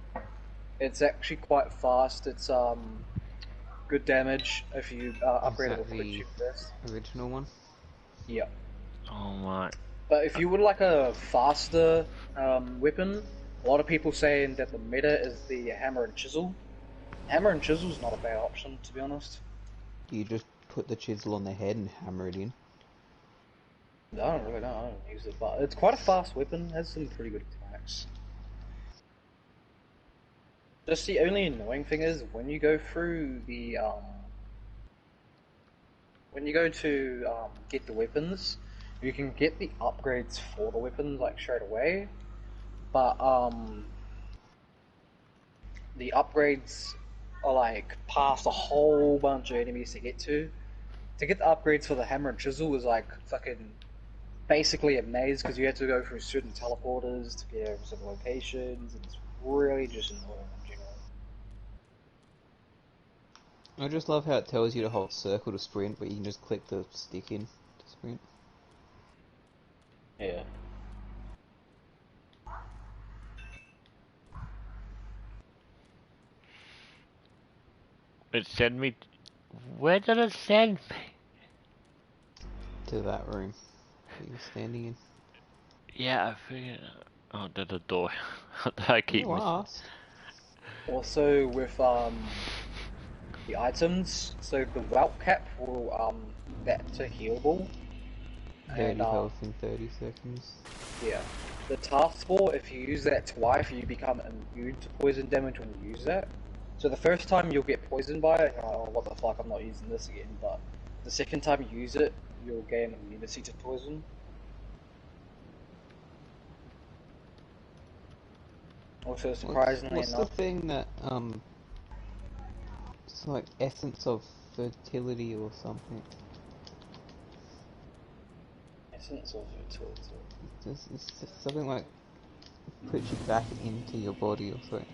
It's actually quite fast. It's good damage if you upgrade it with the first. original one? Yeah. Oh my. But if you would like a faster weapon, a lot of people saying that the meta is the hammer and chisel. Hammer and chisel is not a bad option, to be honest. You just put the chisel on the head and hammer it in. I don't really know. I don't use it, but it's quite a fast weapon. It has some pretty good attacks. Just the only annoying thing is when you go through the when you go to get the weapons, you can get the upgrades for the weapons like straight away, but the upgrades are like past a whole bunch of enemies to get to. To get the upgrades for the hammer and chisel is like fucking basically a maze because you have to go through certain teleporters to get over some locations, and it's really just annoying in general. I just love how it tells you to hold circle to sprint, but you can just click the stick in to sprint. Yeah. It sent me. Where did it send me? To that room that you're standing in. Yeah, I figured. Oh, there's a door. I keep You missing. asked. Also with the items, so the welt cap will that's a healable, 30 and health in 30 seconds. yeah, the task spore, if you use that twice, you become immune to poison damage when you use that. So the first time you'll get poisoned by it, oh what the fuck, I'm not using this again, but the second time you use it, you'll gain immunity to poison. Also, surprisingly What's enough, the thing that, it's like essence of fertility or something? essence of fertility. It's just something like puts you back into your body or something.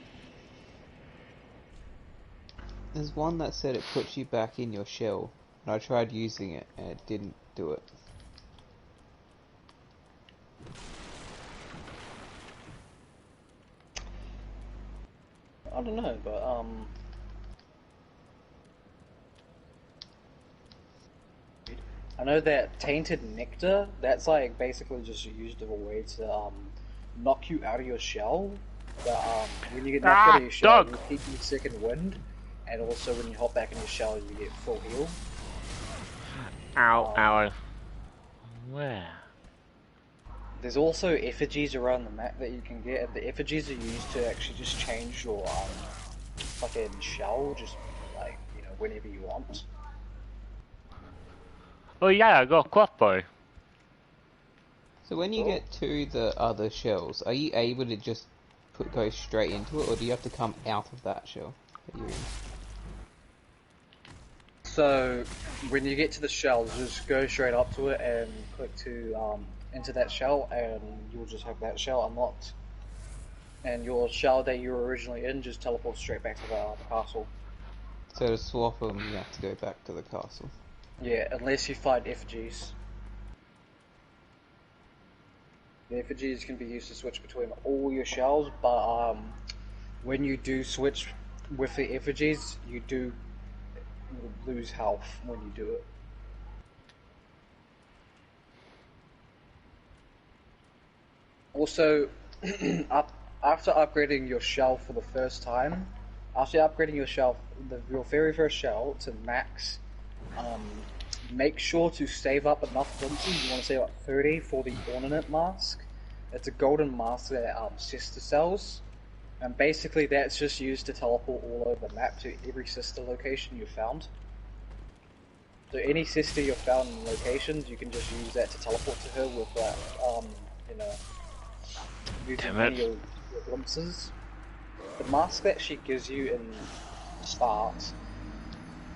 There's one that said it puts you back in your shell, and I tried using it and it didn't do it. I don't know, but I know that tainted nectar. That's like basically just used as a way to knock you out of your shell. But when you get knocked out of your shell, dog. you keep your second wind, and also when you hop back in your shell, you get full heal. Ow, ow. Where? There's also effigies around the map that you can get, and the effigies are used to actually just change your fucking shell, just like whenever you want. Oh yeah, I got a crossbow. So when you get to the other shells, are you able to just go straight into it, or do you have to come out of that shell that you're in? So when you get to the shells, just go straight up to it and click to into that shell, and you'll just have that shell unlocked. And your shell that you were originally in just teleports straight back to the castle. So to swap them, you have to go back to the castle. Yeah, unless you find effigies. The effigies can be used to switch between all your shells, but when you do switch with the effigies, you do lose health when you do it. Also, after upgrading your shell for the first time, after upgrading your shell, your very first shell to max, make sure to save up enough glimpses. You want to save up 30 for the ornament mask. It's a golden mask that sister sells, and basically that's just used to teleport all over the map to every sister location you found. So any sister you've found in locations, you can just use that to teleport to her with that, using Damn any it. of your glimpses. The mask that she gives you in the start,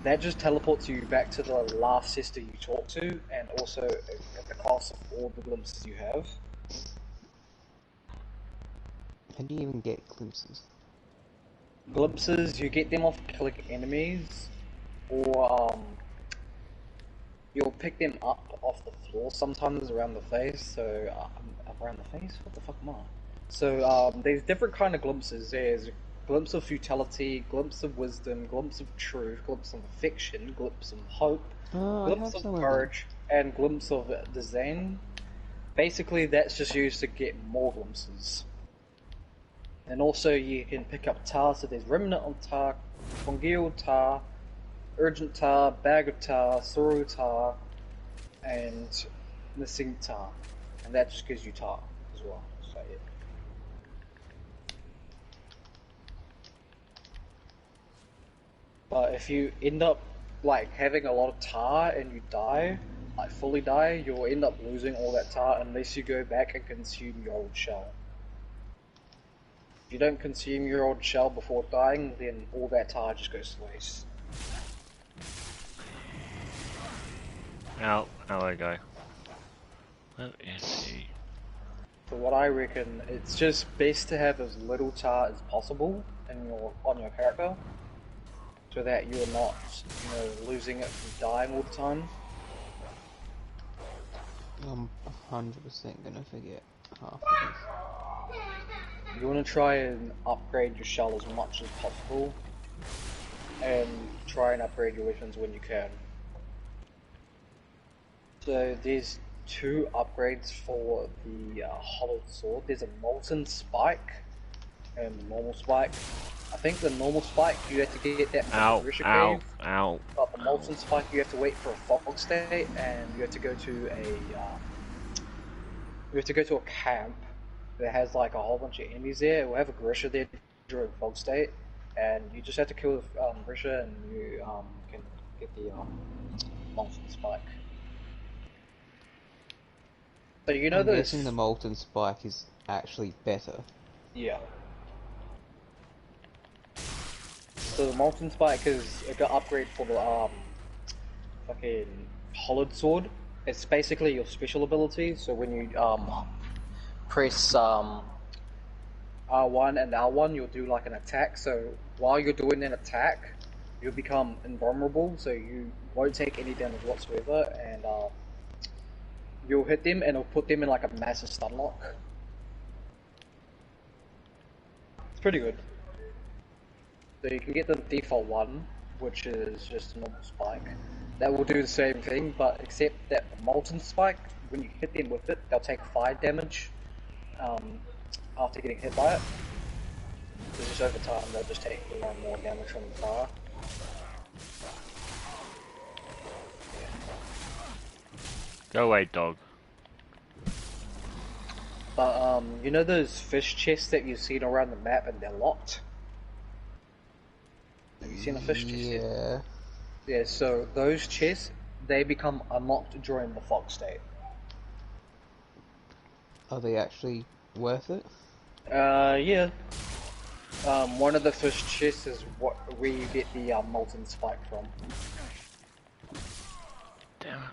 that just teleports you back to the last sister you talked to, and also at the cost of all the glimpses you have. How do you even get glimpses? Glimpses, you get them off killing enemies, or you'll pick them up off the floor sometimes around the face. So around the face, what the fuck am I? So there's different kind of glimpses. There's glimpse of futility, glimpse of wisdom, glimpse of truth, glimpse of affection, glimpse of hope, Oh, I glimpse have of some of them. courage, and glimpse of design. Basically, that's just used to get more glimpses. And also, you can pick up tar. So there's remnant of tar, congealed tar, urgent tar, bag of tar, sorrow tar, and missing tar, and that just gives you tar as well. So yeah. But if you end up like having a lot of tar and you die, like fully die, you'll end up losing all that tar unless you go back and consume your old shell. If you don't consume your old shell before dying, then all that tar just goes to waste. Out I go. Where is he? So what I reckon, it's just best to have as little tar as possible on your character, so that you're not, losing it from dying all the time. I'm 100% gonna forget half of this. You want to try and upgrade your shell as much as possible, and try and upgrade your weapons when you can. So there's 2 upgrades for the hollowed sword. There's a molten spike and the normal spike. I think the normal spike you have to get that from the Grisha cave. Ow. But the molten spike you have to wait for a fog state, and you have to go to a camp that has like a whole bunch of enemies there. It will have a Grisha there during fog state, and you just have to kill the Grisha, and you can get the molten spike. So I'm guessing the molten spike is actually better. Yeah. So the molten spike is a good upgrade for the fucking hollowed sword. It's basically your special ability. So when you press R1 and L1, you'll do like an attack. So while you're doing an attack, you'll become invulnerable. So you won't take any damage whatsoever, and you'll hit them and it'll put them in like a massive stun lock. It's pretty good. So you can get the default one, which is just a normal spike. That will do the same thing, but except that the molten spike, when you hit them with it, they'll take fire damage after getting hit by it. So just over time, they'll just take more and more damage from the fire. Go away, dog. But you know those fish chests that you've seen around the map and they're locked? Have you seen a fish chest yet? Yeah. Yeah, so those chests, they become unlocked during the fog state. Are they actually worth it? Yeah. One of the fish chests is where you get the molten spike from. Damn it.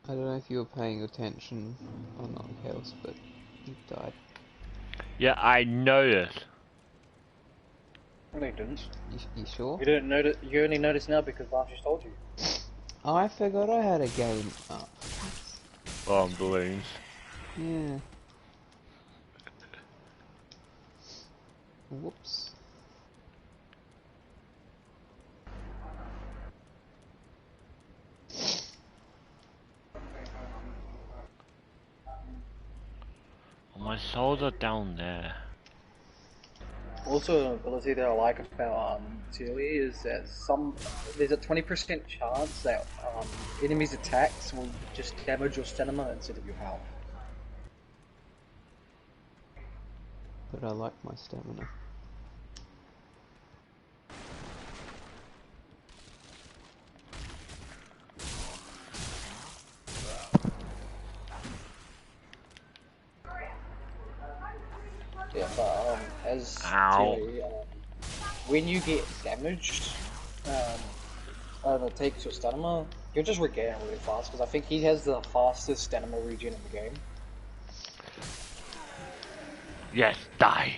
I don't know if you were paying attention or not, Kels, but you died. Yeah, I noticed. No, you didn't. You sure? You didn't notice. You only notice now because Lars just told you. I forgot I had a game up. Oh, balloons. Yeah. Whoops. Oh, my souls are down there. Also, an ability that I like about Tilly is that there's a 20% chance that enemies' attacks will just damage your stamina instead of your health. But I like my stamina. Yeah, but as Ow. Tilly, when you get damaged, and it takes your stamina, you'll just regain it really fast, because I think he has the fastest stamina regen in the game. Yes, die.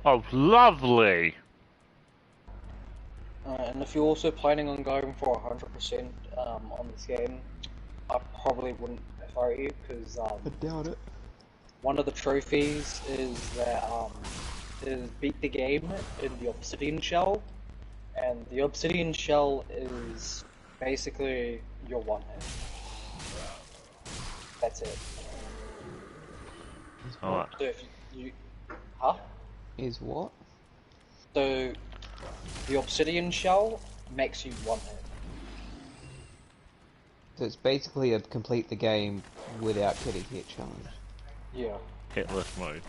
Oh, lovely. And if you're also planning on going for 100% on this game, I probably wouldn't fire you, because I doubt it. one of the trophies is that is beat the game in the obsidian shell, and the obsidian shell is basically your one hit. That's it. Alright. So if you huh? Is what? So the obsidian shell makes you one hit. So it's basically a complete the game without getting hit challenge. Yeah. Hitless mode.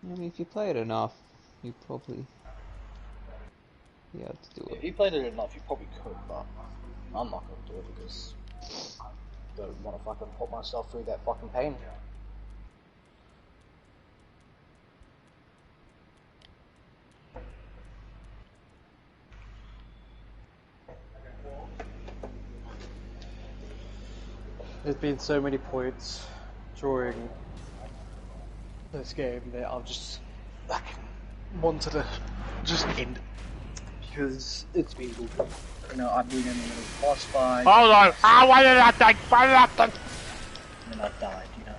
I mean, if you play it enough, you probably be able to do If it. you played it enough, you probably could, but I'm not gonna do it because I don't want to fucking put myself through that fucking pain. There's been so many points during this game that I've just wanted to just end it because it's been good. You know, I've been in a little boss fight. Hold on! Ah, why did I think? Why did I think? And then I died, you know.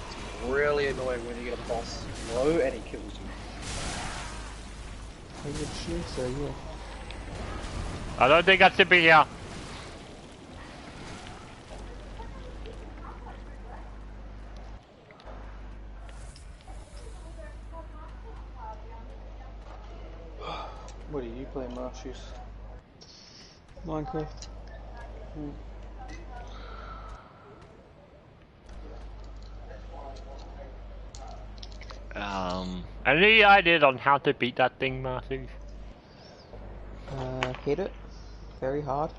It's really annoying when you get a boss low and he kills you. I would assume so, yeah. I don't think I should be here. What are you playing, Marshes? Minecraft. Any ideas on how to beat that thing, Marty? Hit it. Very hard.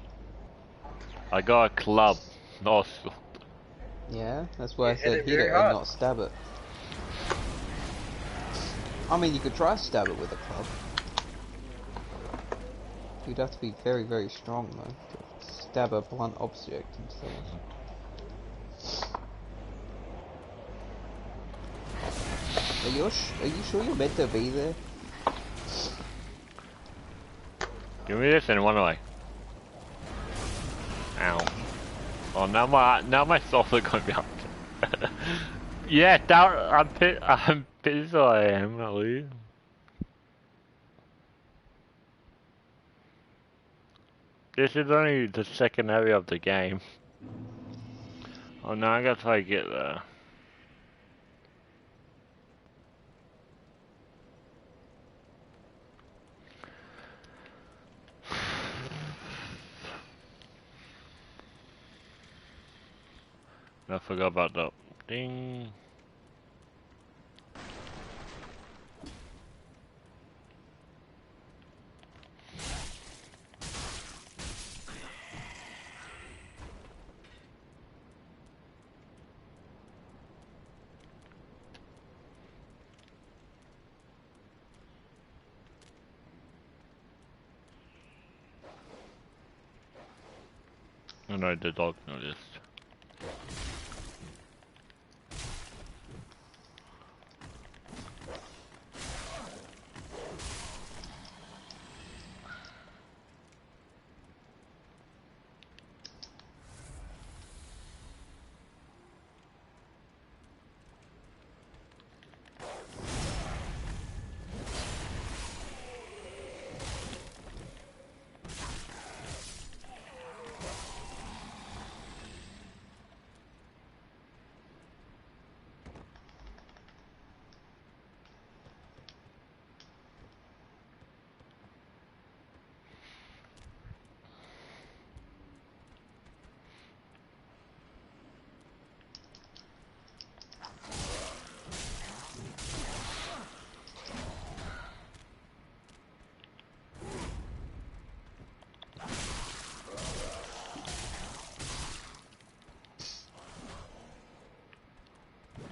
I got a club. No, Yeah, that's why I You hit said it hit very it and hard. not stab it. I mean, you could try to stab it with a club. You'd have to be very, very strong though, to stab a blunt object instead. Are you sure you're meant to be there? give me this and run away. Ow. Oh, now my thoughts are going to be up. Yeah, I'm pissed I am, at least. This is only the second area of the game. Oh, now I gotta try to get there. I forgot about that. Ding. Oh no, the dog noticed.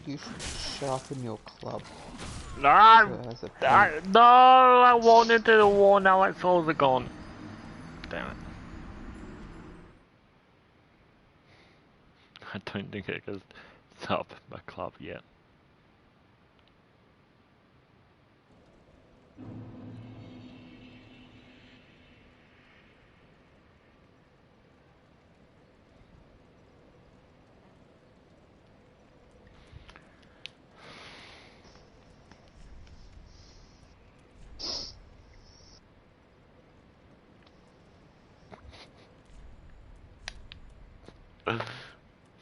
You should sharpen your club. No! So it has a point. No! I walked into the wall, now my souls are gone. Damn it. I don't think I can stop my club yet.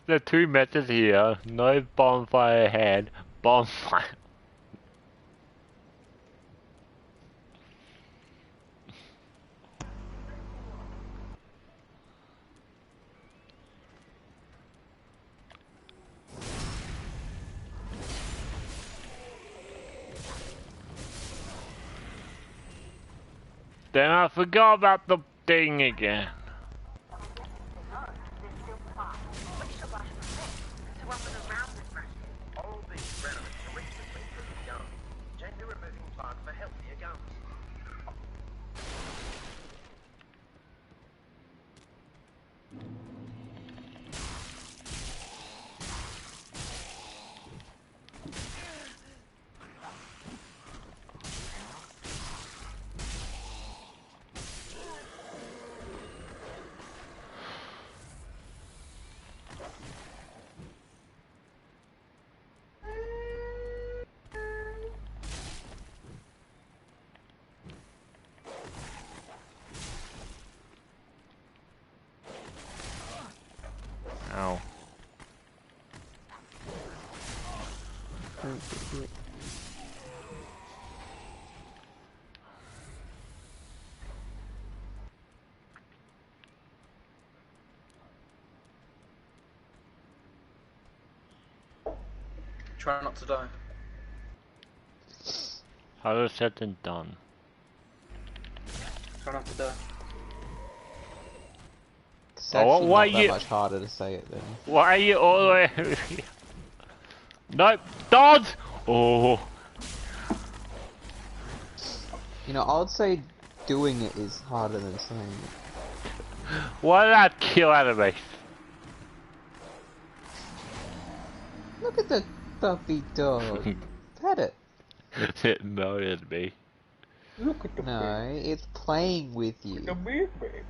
There are two methods here. No bonfire ahead. Bonfire. Then I forgot about the thing again. Ow. Try not to die. Harder said than done. Try not to die. It's Oh, actually why not that you- much harder to say it then. Why are you all the way over here? Nope, dodge! Oh, You know, I would say doing it is harder than saying it. why did that kill out of me? Look at the puppy dog. Pet it. It murdered me. Look at the No, it's playing with you. big baby.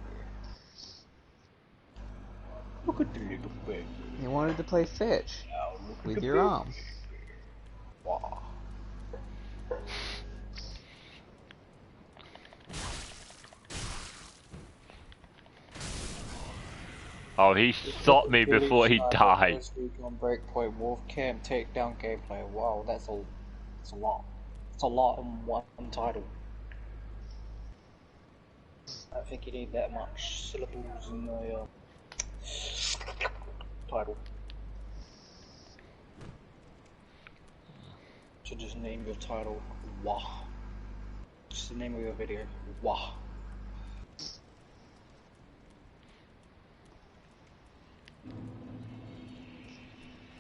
Look at the little baby. You wanted to play fetch Now look at with the your baby. arm. Wow. Oh, he shot me before he died. This week on Breakpoint Wolf Camp Takedown gameplay. Wow, that's a lot. It's a lot in one title. I think you need that much syllables in the title. So just name your title Wah. Just the name of your video Wah.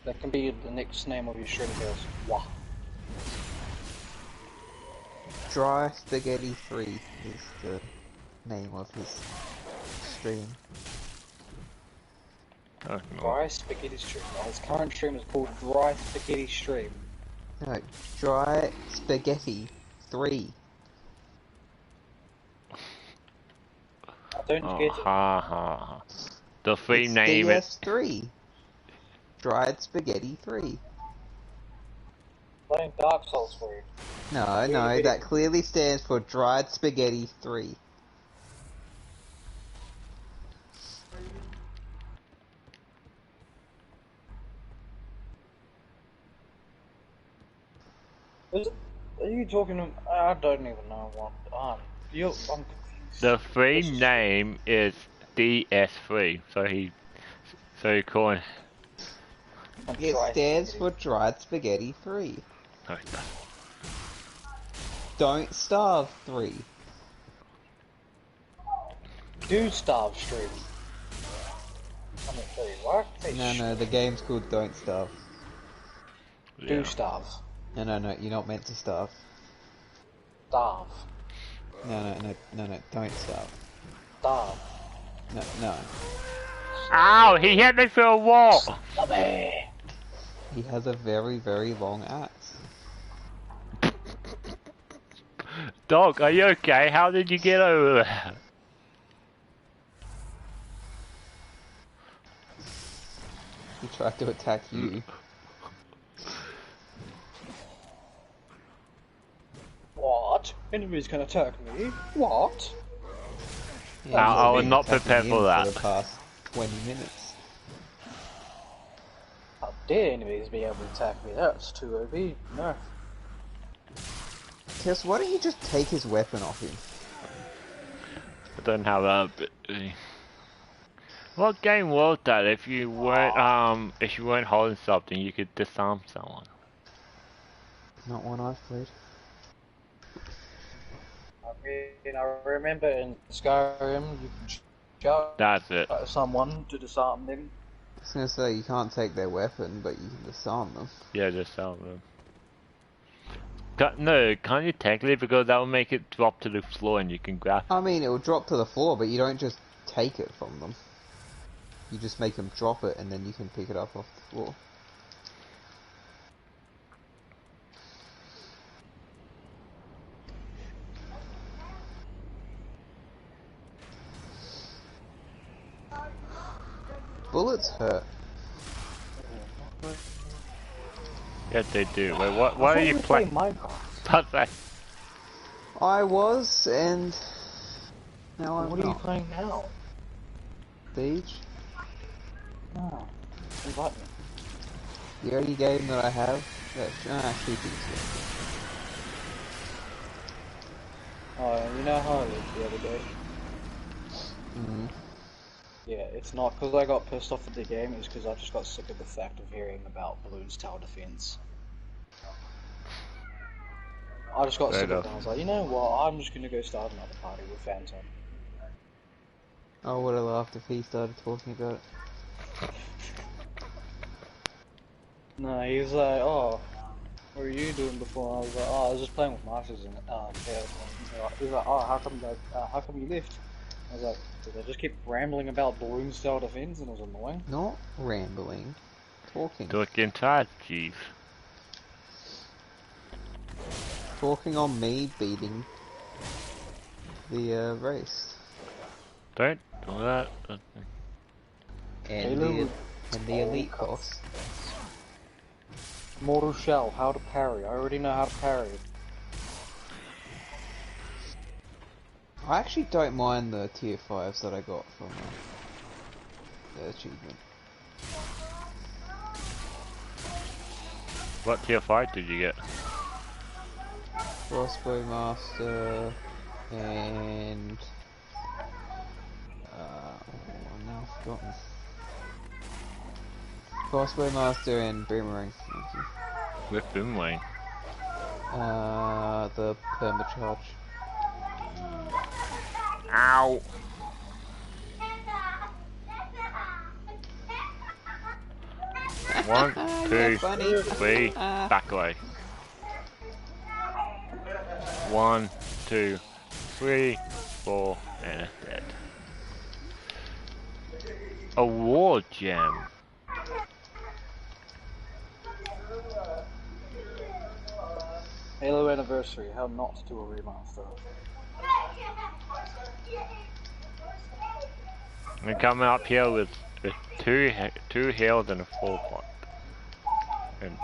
That can be the next name of your stream videos. Wah. Dry Spaghetti 3 is the name of his stream. Oh, no. Dry Spaghetti Stream. Now, his current stream is called Dry Spaghetti Stream. No, Dry Spaghetti 3. I don't Oh, get it. ha ha. The free It's name is. DS3. Dried Spaghetti 3. Playing Dark Souls for you. No, no, that clearly stands for Dried Spaghetti 3. Are you talking? I don't even know what. I'm confused. The free name is DS3. So he calling. It Dry stands Spaghetti. for Dried Spaghetti 3. No, it doesn't. Don't Starve 3. Do Starve Stream. I mean, sorry, what? No, the game's called Don't Starve. Do Yeah. Starve. No, you're not meant to starve. Starve. No, don't starve. Starve. No. Ow! He hit me through a wall! He has a very, very long axe. Dog, are you okay? How did you get over there? He tried to attack you. What? Enemies can attack me? What? Yeah, I he's was been not attacking prepared him for that. For the past 20 minutes. dare enemies be able to attack me. That's too OP. No. Tess, why don't you just take his weapon off him? I don't have that. What game was that? If you weren't holding something, you could disarm someone. Not one I've played. I remember in Skyrim you can shout That's it. at someone to disarm them. I was gonna say, you can't take their weapon, but you can disarm them. Yeah, disarm them. No, can't you technically? Because that will make it drop to the floor and you can grab it. I mean, it will drop to the floor, but you don't just take it from them. You just make them drop it, and then you can pick it up off the floor. Bullets hurt. Yes, they do. Wait, what are you playing? What's that? I was, and now I'm What are you not. playing now? Siege? No. Invite me. The only game that I have that's shooting. Oh, you know how I lived the other day? Mm-hmm. Yeah, it's not because I got pissed off at the game, it's because I just got sick of the fact of hearing about Bloons Tower Defense. I just got sick of it. I was like, you know what, I'm just gonna go start another party with Phantom. I would have laughed if he started talking about it. No, he was like, oh, what were you doing before? I was like, oh, I was just playing with Masters and he was like, oh, how come you left? I was like, because I just kept rambling about Bloons Tower Defense and it was annoying. Not rambling. Talking. Talking tired, Chief. Talking on me beating the race. Don't do that. And the elite boss. Mortal Shell, how to parry. I already know how to parry. I actually don't mind the tier 5s that I got from the achievement. What tier 5 did you get? Crossbow Master and I've now forgotten. Crossbow Master and Boomerang. Thank you. With Boomerang. The permacharge. Ow! One, two, three, back away. 1, 2, 3, 4, and it's dead. A war gem. Halo Anniversary, how not to do a remaster. I'm coming up here with two heals and a full pot. And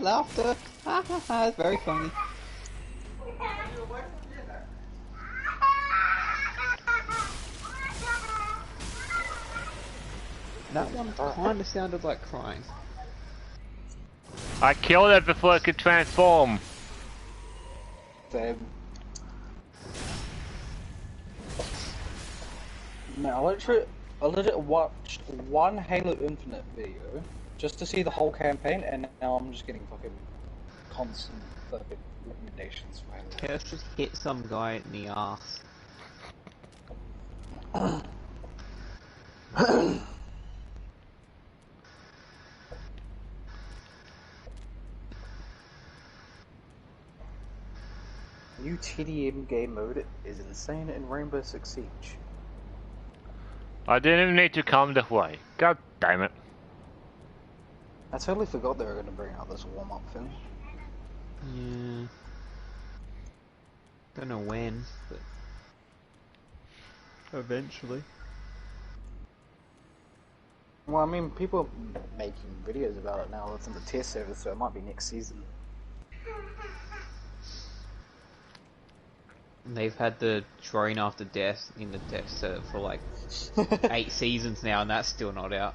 Laughter. It's very funny. That one kind of sounded like crying. I killed it before it could transform. Same. Man, I legit watched one Halo Infinite video just to see the whole campaign, and now I'm just getting fucking constant fucking recommendations for Halo. Okay, let's just hit some guy in the ass. New TDM game mode is insane in Rainbow Six Siege. I didn't even need to come this way. God damn it. I totally forgot they were going to bring out this warm-up thing. Yeah. Don't know when, but eventually. Well, I mean, people are making videos about it now. It's in the test server, so it might be next season. And they've had the drone after death in the death set for like 8 seasons now, and that's still not out.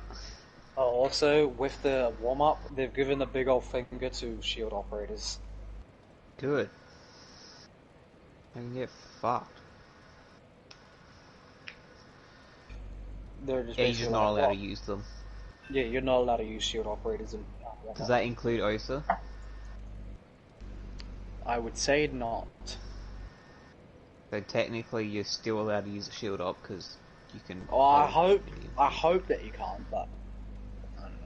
Oh, also, with the warm-up, they've given a big old finger to shield operators. Good. I can get fucked. They're just Yeah, you're basically just not like, allowed "Oh, to use them. yeah, you're not allowed to use shield operators in warm-up." Does that include OSA? I would say not. So technically you're still allowed to use a shield op because you can... Oh, I hope that you can't, but I don't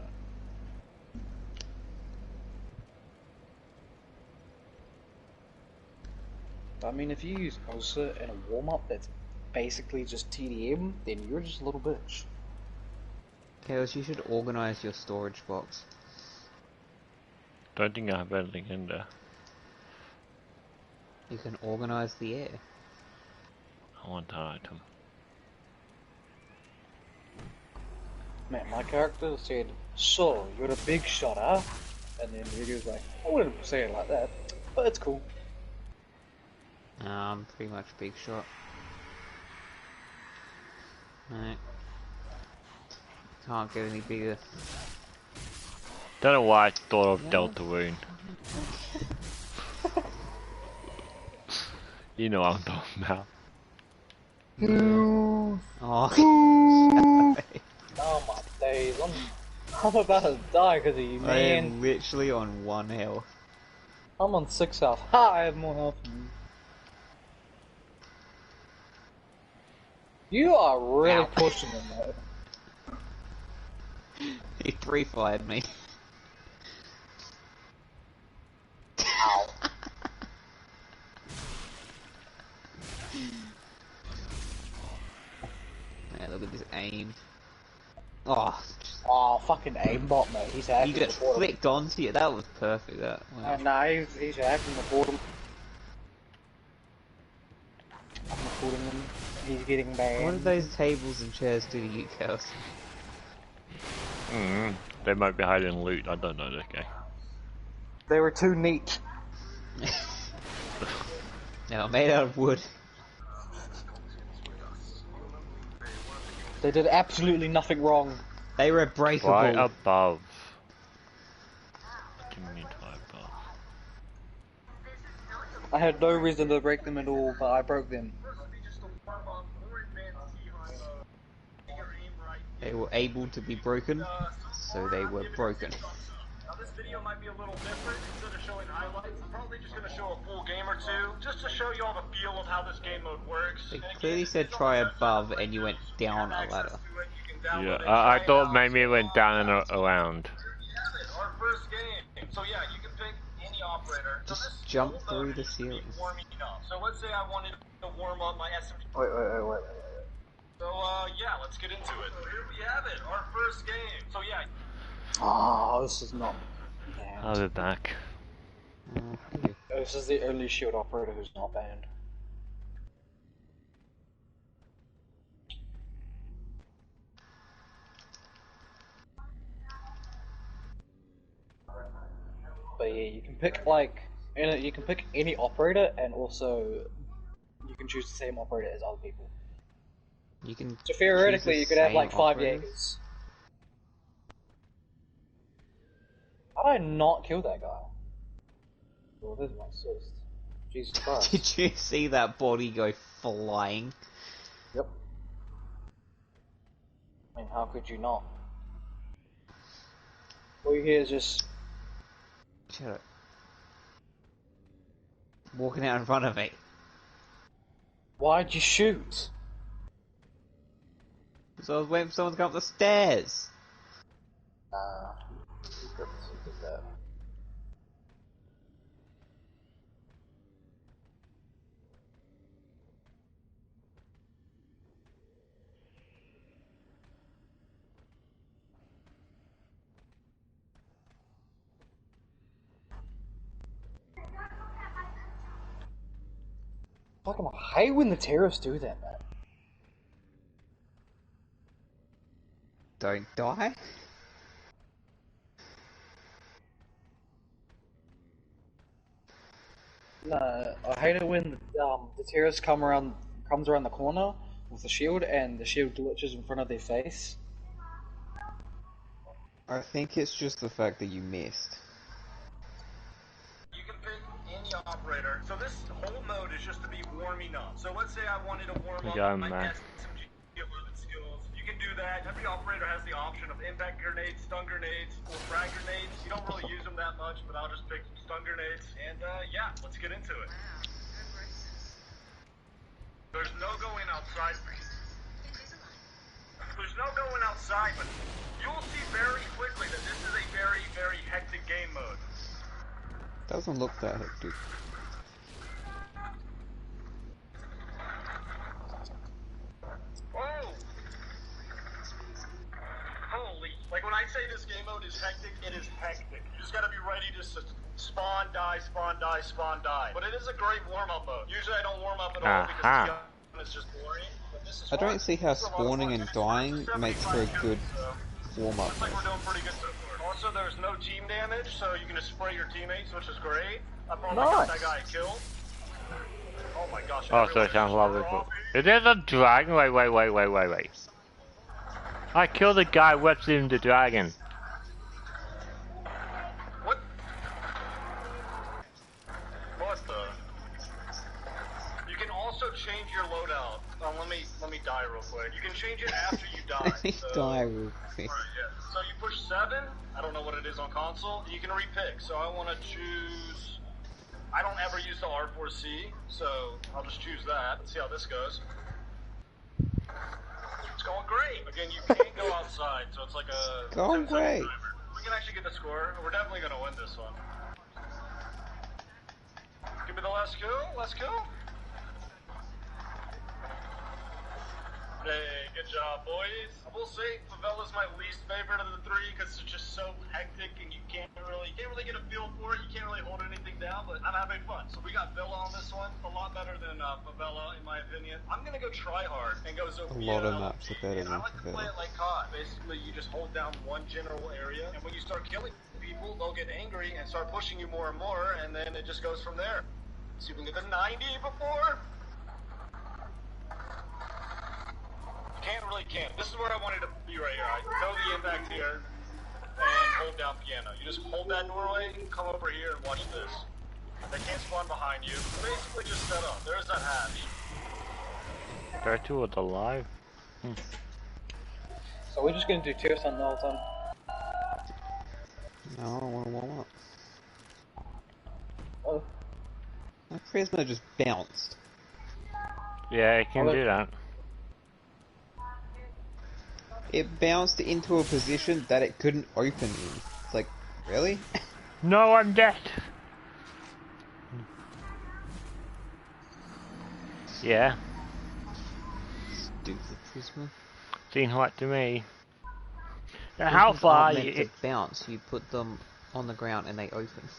know. I mean, if you use OSA in a warm-up that's basically just TDM, then you're just a little bitch. Chaos, you should organize your storage box. Don't think I have anything in there. You can organize the air. I want that item. Man, my character said, "So, you're a big shot, huh?" And then he was like, "I wouldn't say it like that, but it's cool." Pretty much big shot. Right. Can't get any bigger. Don't know why I thought of Yeah. Delta Rune. You know what I'm talking about. Oh. Oh my days, I'm about to die because of you, I man. am literally on 1 health. I'm on 6 health. Ha! I have more health than you. You are really Ow. pushing him, though. He 3-fired me. Ow. Man, look at this aim. Oh, Oh, fucking aimbot, mate. He's you hacking just the bottom. flicked onto you. That was perfect. That. Wow. Nah, he's hacking the bottom. I'm recording him. He's getting banned. What did those tables and chairs do to you, Chaos? They might be hiding loot. I don't know this guy. They were too neat. No, made out of wood. They did absolutely nothing wrong. They were breakable. Right above. Give me time above. I had no reason to break them at all, but I broke them. They were able to be broken, so they were broken. Now this video might be a little different. Instead of showing highlights, I'm probably just going to show a full game or two, just to show you all the feel of how this game mode works. They clearly said try above, and you went down a ladder. Yeah, I thought maybe it went down and around. Our first game. So yeah, you can pick any operator. Just jump through the ceiling. Warming up. So let's say I wanted to warm up my SMG. Wait. So yeah, let's get into it. Here we have it, our first game. So yeah. Oh, this is not I'll banned. be back. This is the only shield operator who's not banned. But yeah, you can pick you can pick any operator, and also you can choose the same operator as other people. You can. So theoretically, choose the you could have same like 5 operators. Jaegers. How did I not kill that guy? Well, this is my assist. Jesus Christ. Did you see that body go flying? Yep. I mean, how could you not? All you hear is just, Shut up. Walking out in front of me. why'd you shoot? So I was waiting for someone to come up the stairs. Nah. He did that. Fucking hate when the terrorists do that, man. Don't die. No, I hate it when the terrorist comes around the corner with the shield, and the shield glitches in front of their face. I think it's just the fact that you missed. You can pick any operator. So this whole mode is just to be warming up. So let's say I wanted to warm We up got him, my man. SMG 11 skills. You can do that. Every operator has the option of impact grenades, stun grenades, or frag grenades. You don't really use them that much, but I'll just pick stun grenades. And yeah, let's get into it. There's no going outside. There's no going outside, but you'll see very quickly that this is a very, very hectic game mode. Doesn't look that hectic. Oh! Holy. Like when I say this game mode is hectic, it is hectic. You just gotta be ready to spawn, die, spawn, die, spawn, die. But it is a great warm-up mode. Usually I don't warm up at all because it's just boring. But this is I don't fun. see how spawning and dying makes for a good warm-up. Looks like we're doing pretty good so far. Also, there's no team damage, so you can just spray your teammates, which is great. I probably got that guy killed. Oh my gosh. Oh, so it sounds lovely. Is there a dragon? Wait. I killed the guy whipping the dragon. What? What the? You can also change your loadout. Let me die real quick. You can change it after you die. Die real quick. So you push 7. I don't know what it is on console. You can repick. So I want to choose. I don't ever use the R4C, so I'll just choose that. Let's see how this goes. It's going great. Again, you can't go outside, so it's like a. Going great. We can actually get the score. We're definitely gonna win this one. Give me the last kill. Let's go. Hey, good job, boys. I will say Favela's my least favorite of the 3 because it's just so hectic and you can't really get a feel for it. You can't really hold anything down, but I'm having fun. So we got Villa on this one, a lot better than Favela in my opinion. I'm gonna go try hard and go Zofia. A lot of maps are better than I like to play it like COD. Basically, you just hold down one general area, and when you start killing people, they'll get angry and start pushing you more and more, and then it just goes from there. See if we can get the 90 before. Can't. This is where I wanted to be right here. I throw the impact here and hold down piano. You just hold that doorway, come over here and watch this. They can't spawn behind you. Basically just set up. There's that hatch. There two was alive. So we're just gonna do tier something the whole time. No, I don't want to warm up. Oh. My charisma just bounced. Yeah, it can do that. It bounced into a position that it couldn't open in. It's like, really? No, I'm dead. Yeah. Stupid charisma. Seems like to me. Now, Charismas how far aren't are meant you? to bounce. You put them on the ground and they open.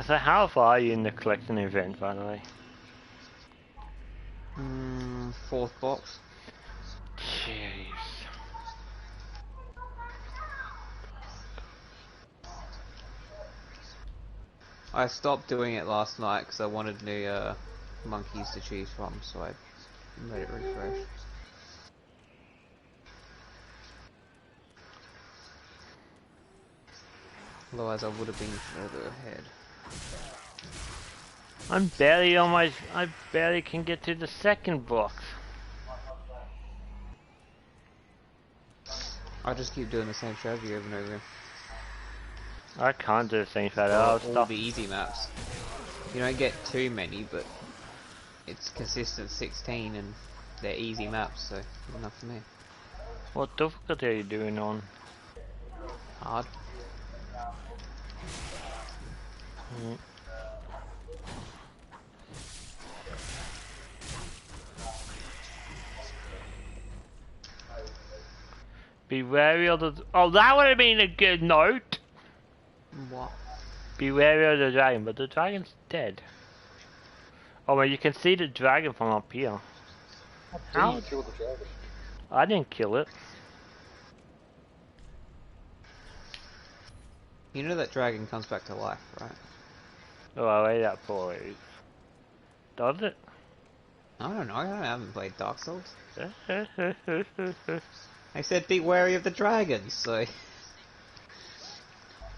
So how far are you in the collection event, by the way? 4th box. Jeez. I stopped doing it last night because I wanted new monkeys to choose from, so I let it refresh. Otherwise I would have been further ahead. I'm barely on my. I barely can get to the second box. I just keep doing the same strategy over and over again. I can't do the same thing. All Stop. the easy maps. You don't get too many, but it's consistent 16 and they're easy maps, so good enough for me. What difficulty are you doing on? Hard. Be wary of the. Oh, that would have been a good note. What? Be wary of the dragon, but the dragon's dead. Oh, well, you can see the dragon from up here. How did you kill the dragon? I didn't kill it. You know that dragon comes back to life, right? Oh, I wait that for it. Does it? I don't know, I haven't played Dark Souls. I said be wary of the dragons, so...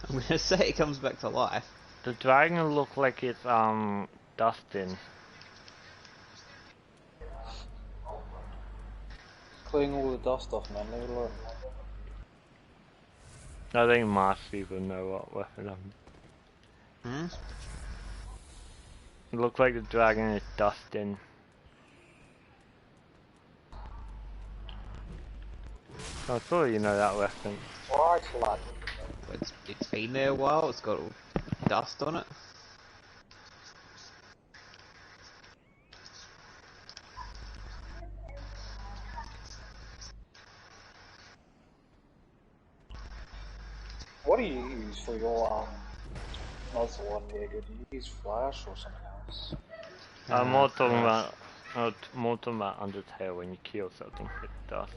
I'm gonna say it comes back to life. The dragon look like it's dusting. Clearing all the dust off, man. Leave it alone. I think most people know what weapon I'm. It looks like the dragon is dusting. I thought you know that weapon. Right, lad. It's been there a while, it's got all dust on it. What do you use for your that's the one really good. Do you use Flash or something else? I'm more talking about Undertale when you kill something with dust.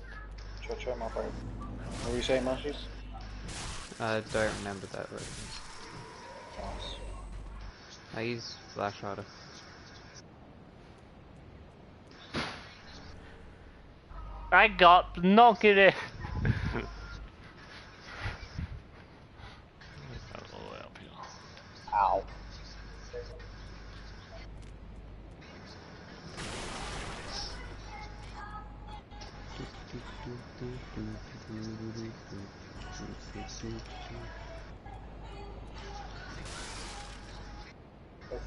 Cho, my friend. What were you saying, Mushies? I don't remember that reference. Nice. I use Flash Rider. I got knock it. Ow.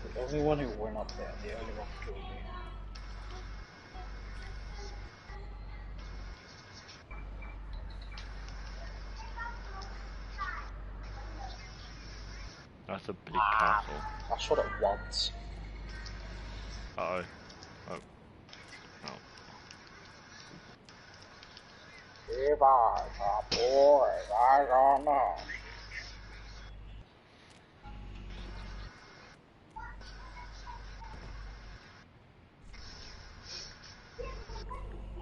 That's the only one who went up there, the only one who killed me. That's a big castle. I shot it once. Uh oh. If I got bored, I don't know.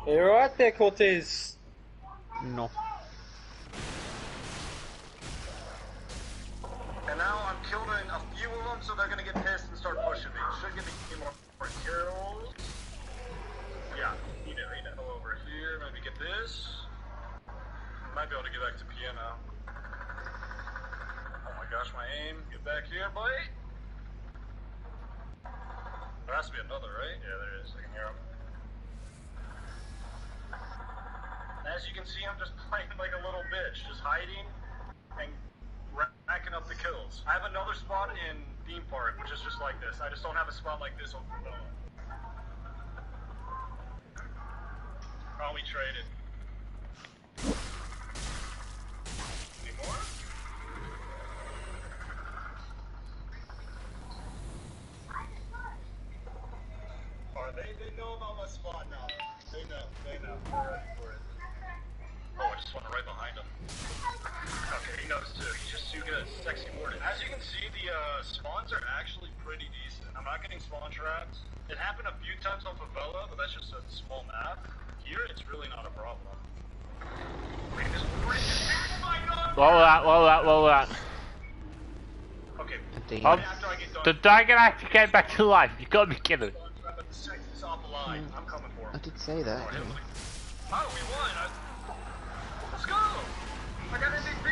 You right there, Cortez? No. And now I'm killing a few of them, so they're gonna get pissed and start pushing me. Should give me a few more kills. Yeah, you know. Go over here, maybe get this. Might be able to get back to piano. Oh my gosh, my aim. Get back here, buddy. There has to be another, right? Yeah, there is. I can hear him. As you can see, I'm just playing like a little bitch, just hiding and racking up the kills. I have another spot in Theme Park, which is just like this. I just don't have a spot like this on Favela. Oh, we traded. Any more? They know about my spot now. They know. They're ready for it. Oh, I just went right behind him. Okay, he knows too. He's just too good. Sexy warden. As you can see, the spawns are actually pretty decent. I'm not getting spawn traps. It happened a few times on Favela, but that's just a small map. Here, it's really not a problem. Wait, this bridge is... Oh my god! Roll that. Okay, Oh, after I get done... the dragon actually came back to life. You gotta be kidding. I'm coming for him. I did say that. Oh, we won! Let's go! I got MVP!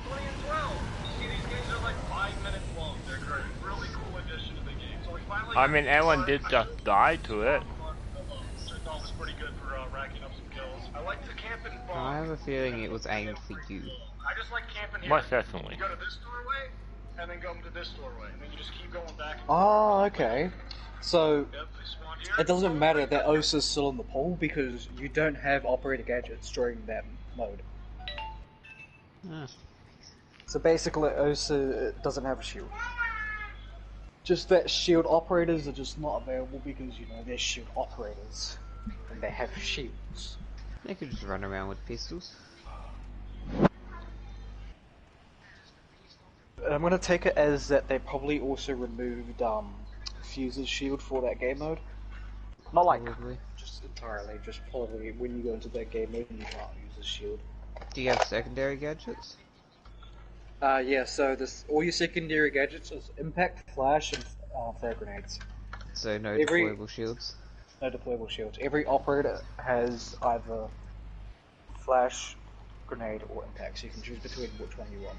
20 and 12! See, these games are like 5 minutes long. They're great. Really cool addition to the game. So we finally... I mean, everyone did just die to it. Which I thought was pretty good for racking up some kills. I like to camp and bomb. I have a feeling it was aimed for you. I just like camping here. Most definitely. You go to this doorway, and then go to this doorway, and then you just keep going back and Oh, okay. So, Yep, they spawn here. it doesn't matter that Osa's still in the pool because you don't have operator gadgets during that mode. Ah. So basically, Osa doesn't have a shield. Just that shield operators are just not available because, you know, they're shield operators. And they have shields. They could just run around with pistols. I'm gonna take it as that they probably also removed Fuse's shield for that game mode. Not like Probably. just entirely, just probably when you go into that game mode you can't use the shield. Do you have secondary gadgets? Yeah, so this all your secondary gadgets is impact, flash, and frag grenades. So no Every- deployable shields. No deployable shields. Every operator has either flash, grenade, or impact, so you can choose between which one you want.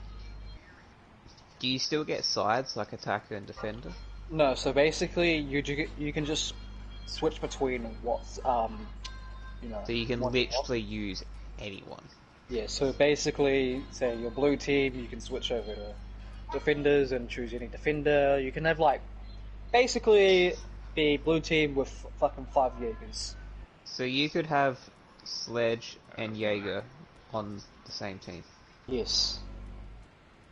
Do you still get sides like attacker and defender? No, so basically you can just switch between what's you know. So you can what you want. literally use anyone. Yeah, so basically, say your blue team, you can switch over to defenders and choose any defender. You can have like basically be blue team with fucking 5 Jaegers. So you could have Sledge and Jaeger on the same team. Yes.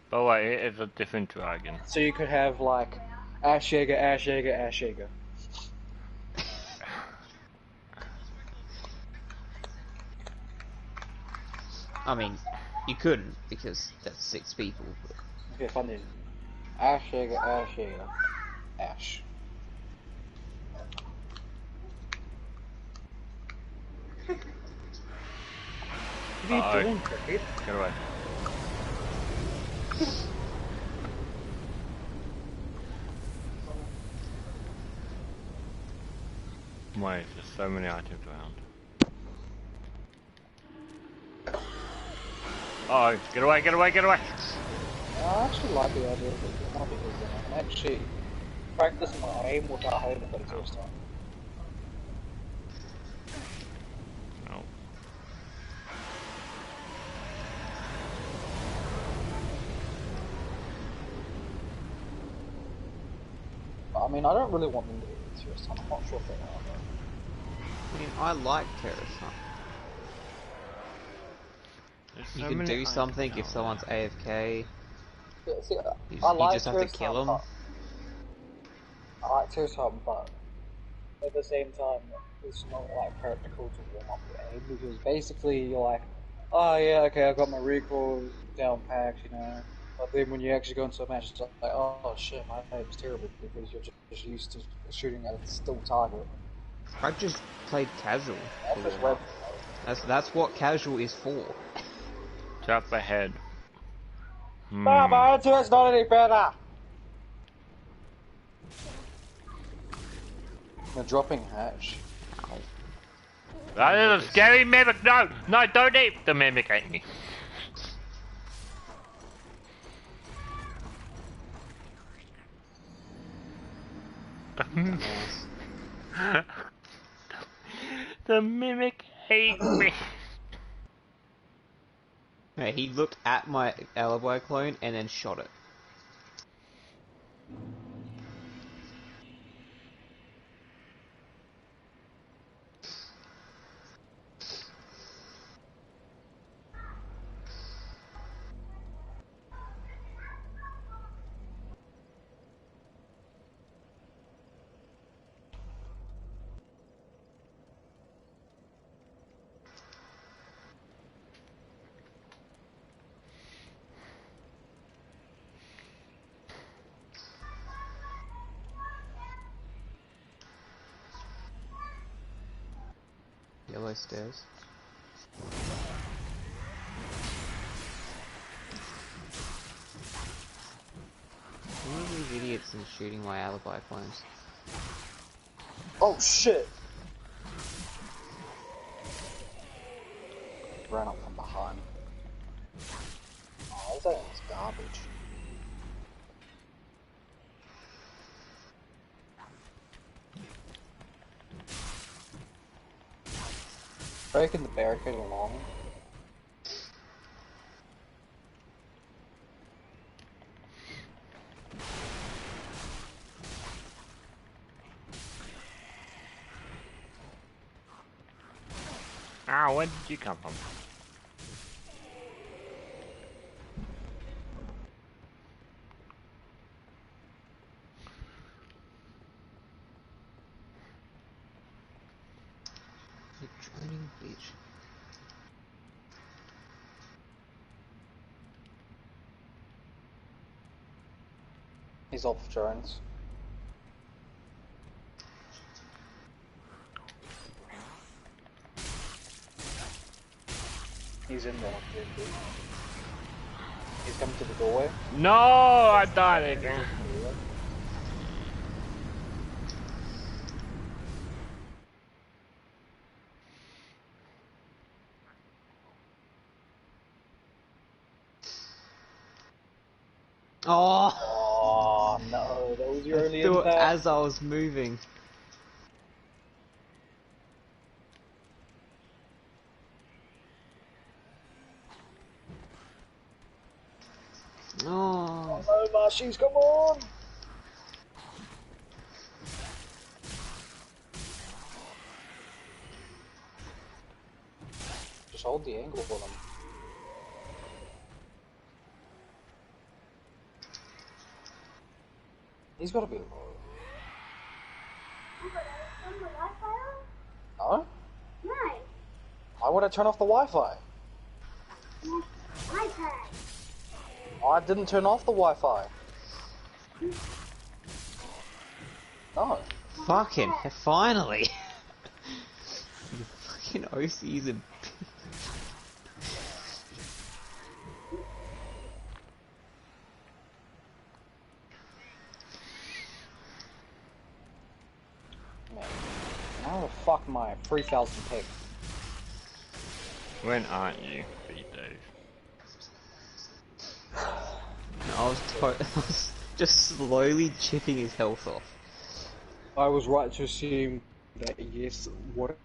But wait, it is a different dragon. So you could have like Ash Jaeger, Ash Jaeger, Ash Jaeger. I mean, you couldn't because that's 6 people. But... Okay, fine then. Ash Jaeger, Ash Jaeger, Ash. What are you doing, Cricket? Get away. Wait, there's so many items around. Oh, get away, get away, get away! I actually like the idea of it. Not because I can actually practice my aim without having to put it first time. No. I mean, I don't really want them to do it first time. I'm not sure if they are. I mean, I like Terrace Hunt. There's You so can many do something items if someone's AFK. Yeah, see, You I like just have to Terrace kill Hunt, them. but I like Terrace Hunt, but at the same time, it's not like practical to warm up your aim because basically you're like, oh yeah, okay, I've got my recoil down packed, you know. But then when you actually go into a match, it's like, oh shit, my aim's terrible because you're just used to shooting at a still target. I've just played casual. That's just web. That's what casual is for. Drop ahead. Nah, my answer's not any better. The dropping hatch. That is a scary mimic! No! No, don't eat the mimic ate me. The mimic ate me. No, he looked at my alibi clone and then shot it. Yellow stairs. Who are these idiots in shooting my alibi clones? Oh shit! Ran up from behind. Oh, that was garbage. Breaking the barricade along. Ah, where did you come from? The droning bitch. He's off drones. He's in there. He's coming to the doorway. No, I died again. Oh! Oh no, that was your I only threw it impact. as I was moving. Oh! Oh no, Marshies, come on! Just hold the angle for them. He's gotta be low. No? Nice. Why would I turn off the Wi-Fi? iPad. I didn't turn off the Wi-Fi. No. Fucking finally! You fucking OC's a... Man, how the fuck am I 3,000 ping? When aren't you, B-Dave? I was just slowly chipping his health off. I was right to assume that yes, whatever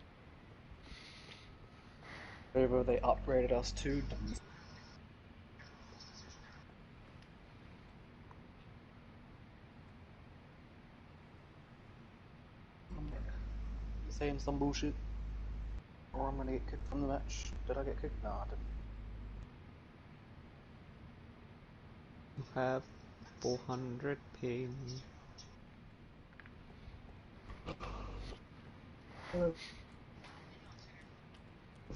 they upgraded us to. Saying some bullshit. Or I'm gonna get kicked from the match. Did I get kicked? No, I didn't. Have 400 ping.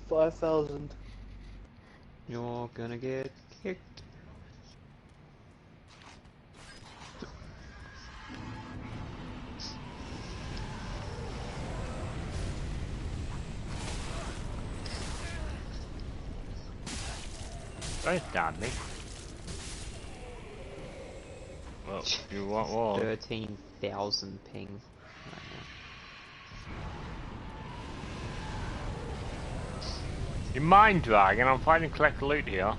5,000. You're gonna get kicked. Don't stab me. Well, you want more? 13,000 ping right You mind dragging? I'm fighting collect loot here. now.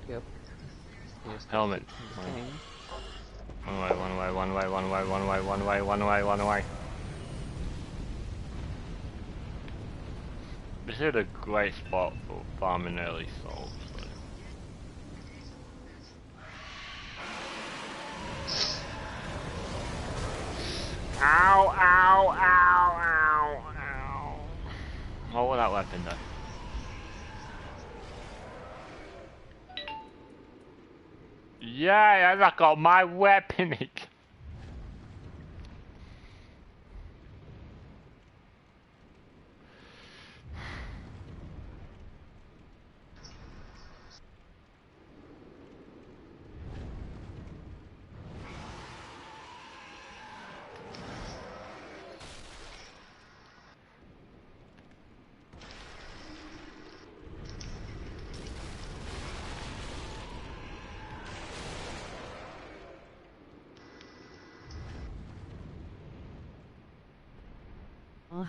Yep. Yes, Helmet. okay. One way, one way, one way, one way, one way, one way, one way, one way. This is a great spot for farming early souls. Ow, ow, ow, ow, ow. What was that weapon though? Yeah, I got my weapon again.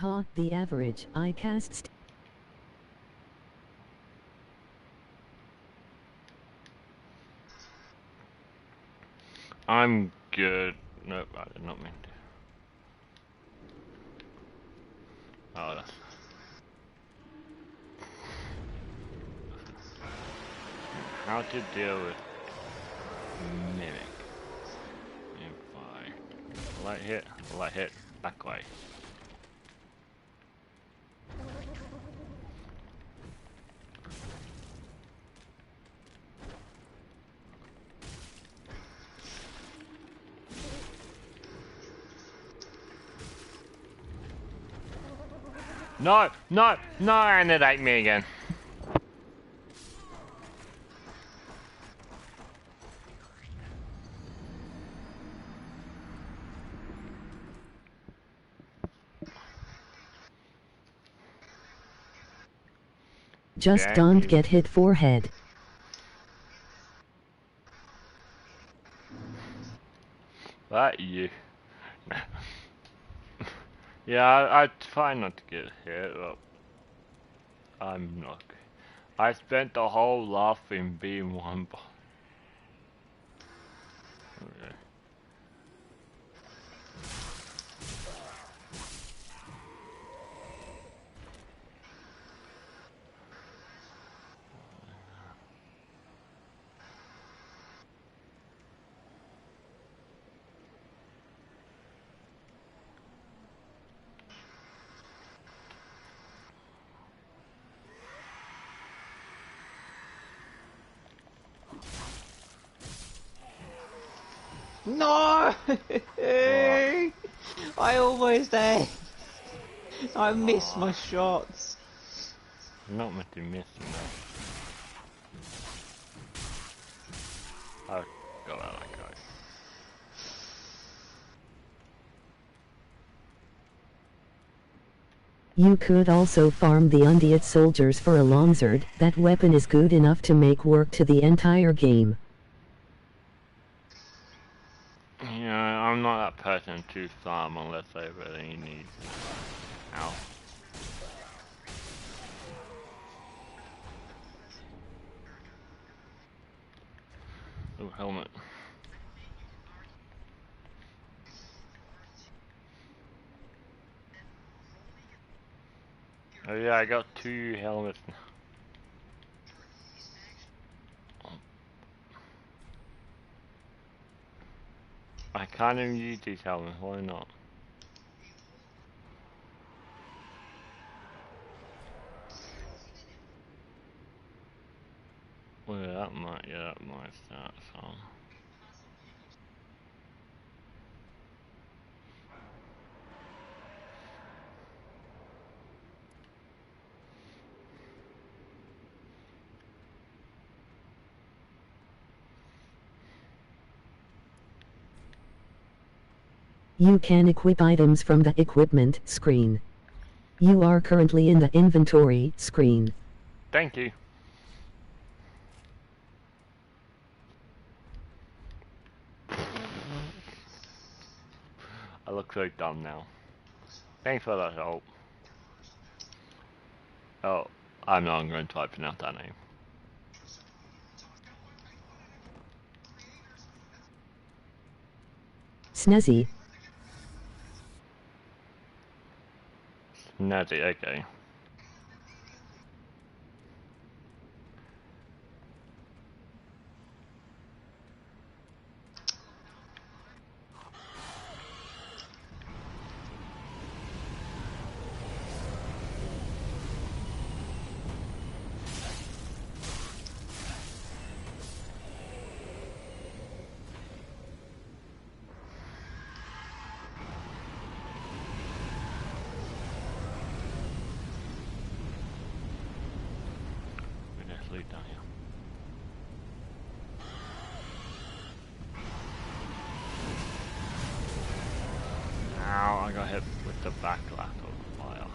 Aha, the average I cast. I'm good. Nope, I did not mean to. Oh, that's... How to deal with mimic. If I light hit, back way. No, no, no, and it ate me again. Just Thank don't you. get hit forehead. That you. Yeah, I try not to get hit, but I'm not. I spent the whole laughing being one boss. Okay. No! What? I almost there. I missed my shots. Not meant to miss me. I'll go out like that. You could also farm the undead soldiers for a longsword. That weapon is good enough to make work to the entire game. Yeah, I'm not that person to farm unless I really need. Ow. Oh, helmet. Oh yeah, I got 2 helmets now. I can't even use these helmets, why not? Well, that might start some. You can equip items from the equipment screen. You are currently in the inventory screen. Thank you. I look so dumb now. Thanks for that help. Oh, I'm not going to try to pronounce that name. Snazzy. Snazzy, okay. We just loot down here. Ow, I got hit with the backlash of fire.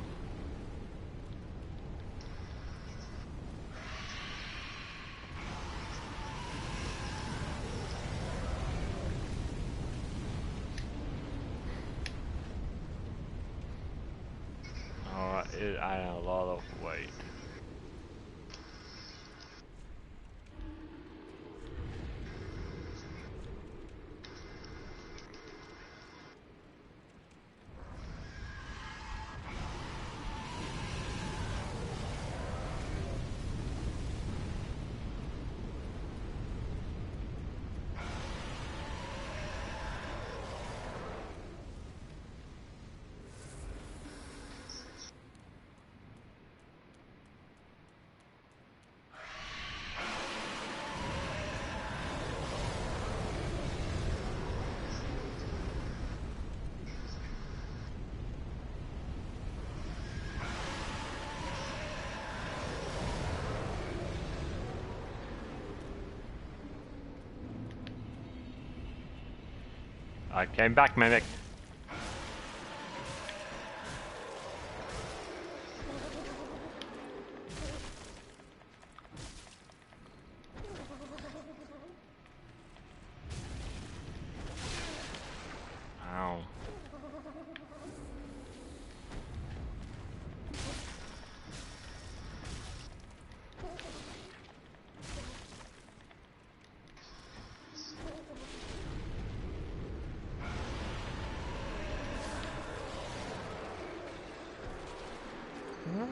Alright, it added a lot of weight. I came back, Mimic.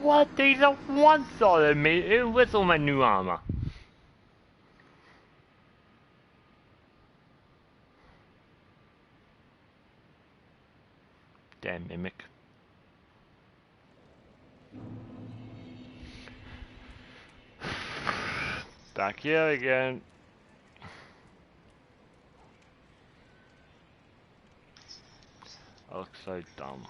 What? These are one solid me with all my new armor. Damn mimic. Back here again. I look so dumb.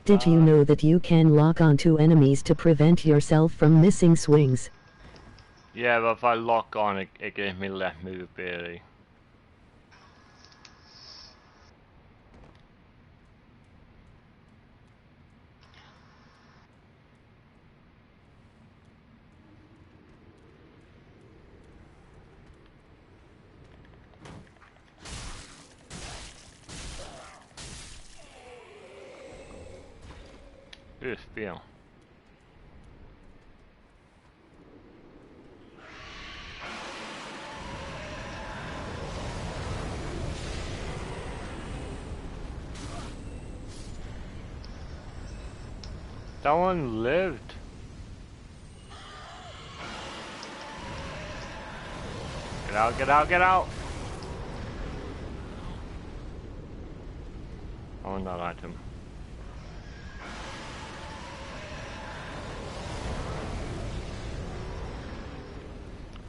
Did you know that you can lock onto enemies to prevent yourself from missing swings? Yeah, but if I lock on, it gives me less movability. Good feel. Someone lived. Get out, get out, get out! I want that item.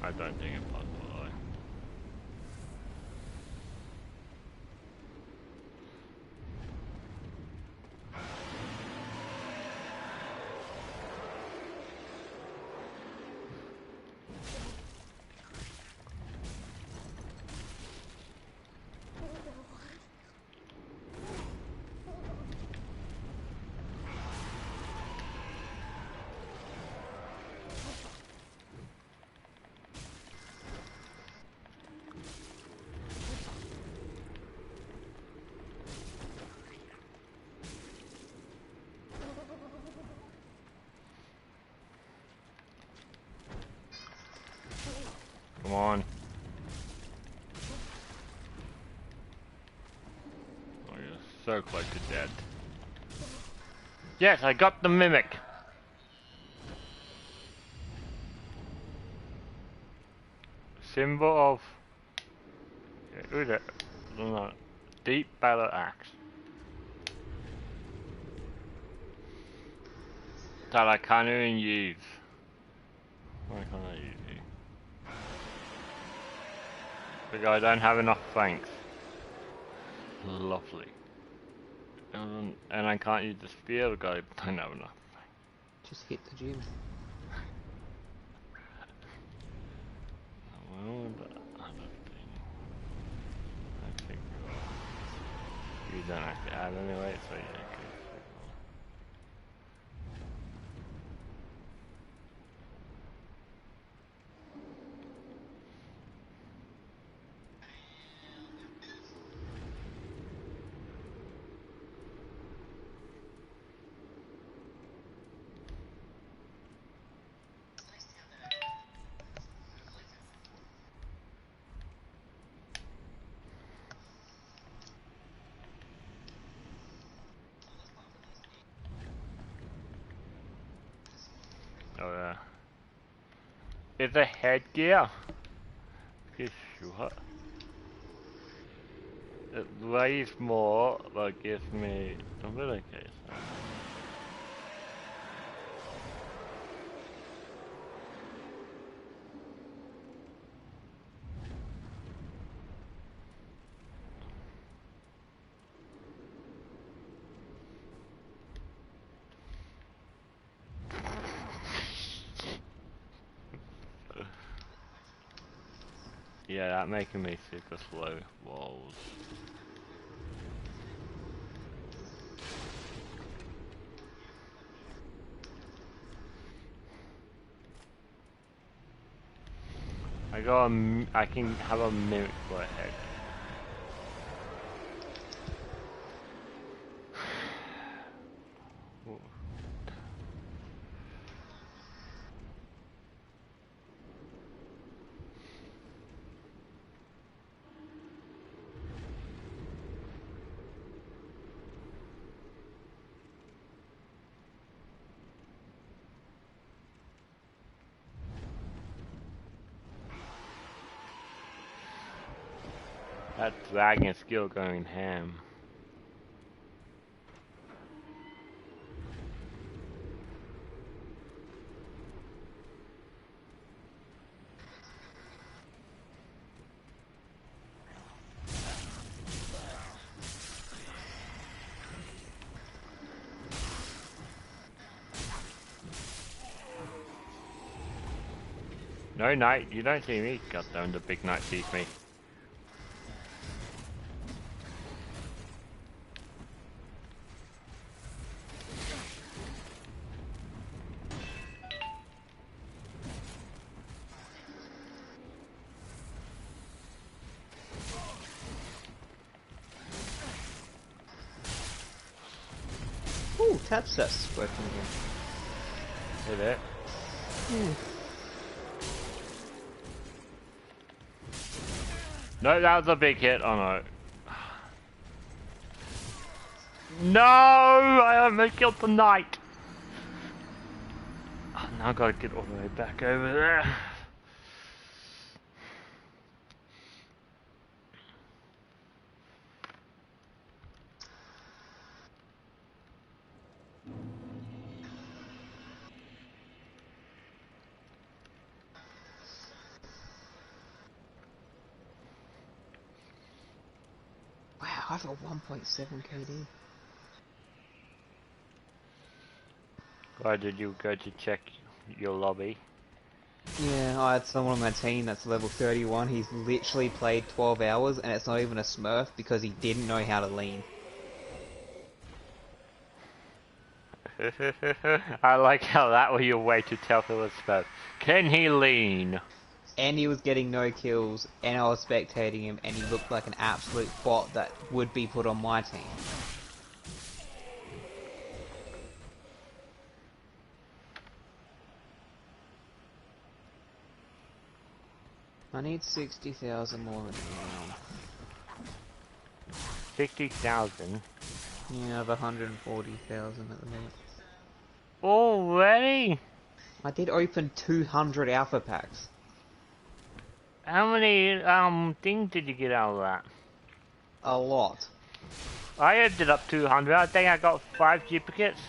I don't think it's possible. Come on. Oh, you're so close to dead. Yes, I got the mimic. Symbol of no, deep battle axe. That I can't even use. Why can't I use it? Because I don't have enough thanks. Lovely. And I can't use the spear because I don't have enough. Just hit the gym. Well, the other thing. I think you don't have to add anyway, so yeah, okay. Oh yeah. It's a headgear. It's sure. It weighs more, but gives me ability. So. Yeah, that making me super slow. Walls. I can have a mimic for a head. That dragon skill going ham. No knight, you don't see me. God damn, the big knight sees me. Ooh, tap sets working again. Hit it. No, that was a big hit. Oh no. No! I almost killed the knight! Oh, now I gotta get all the way back over there. Wow, I've got 1.7 KD. Why did you go to check your lobby? Yeah, I had someone on my team that's level 31. He's literally played 12 hours, and it's not even a smurf because he didn't know how to lean. I like how that was your way to tell if it was spell. Can he lean? And he was getting no kills, and I was spectating him, and he looked like an absolute bot that would be put on my team. I need 60,000 more than now. 60,000? Yeah, I have 140,000 at the minute. Already? I did open 200 alpha packs. How many things did you get out of that? A lot. I ended up 200. I think I got 5 duplicates.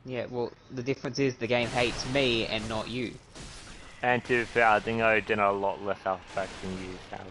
Yeah, well, the difference is the game hates me and not you. And to be fair, I think I did a lot less alpha packs than you have.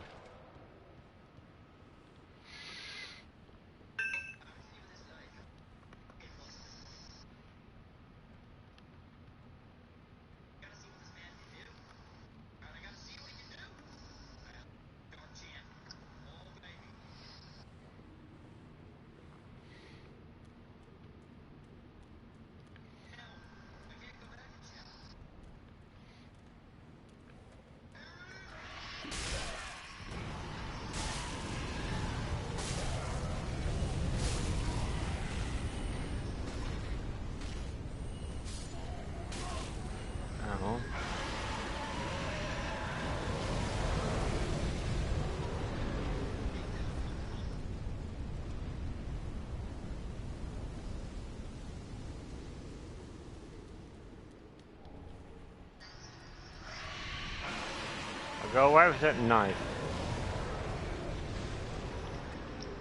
Oh. I'll go away with that knife.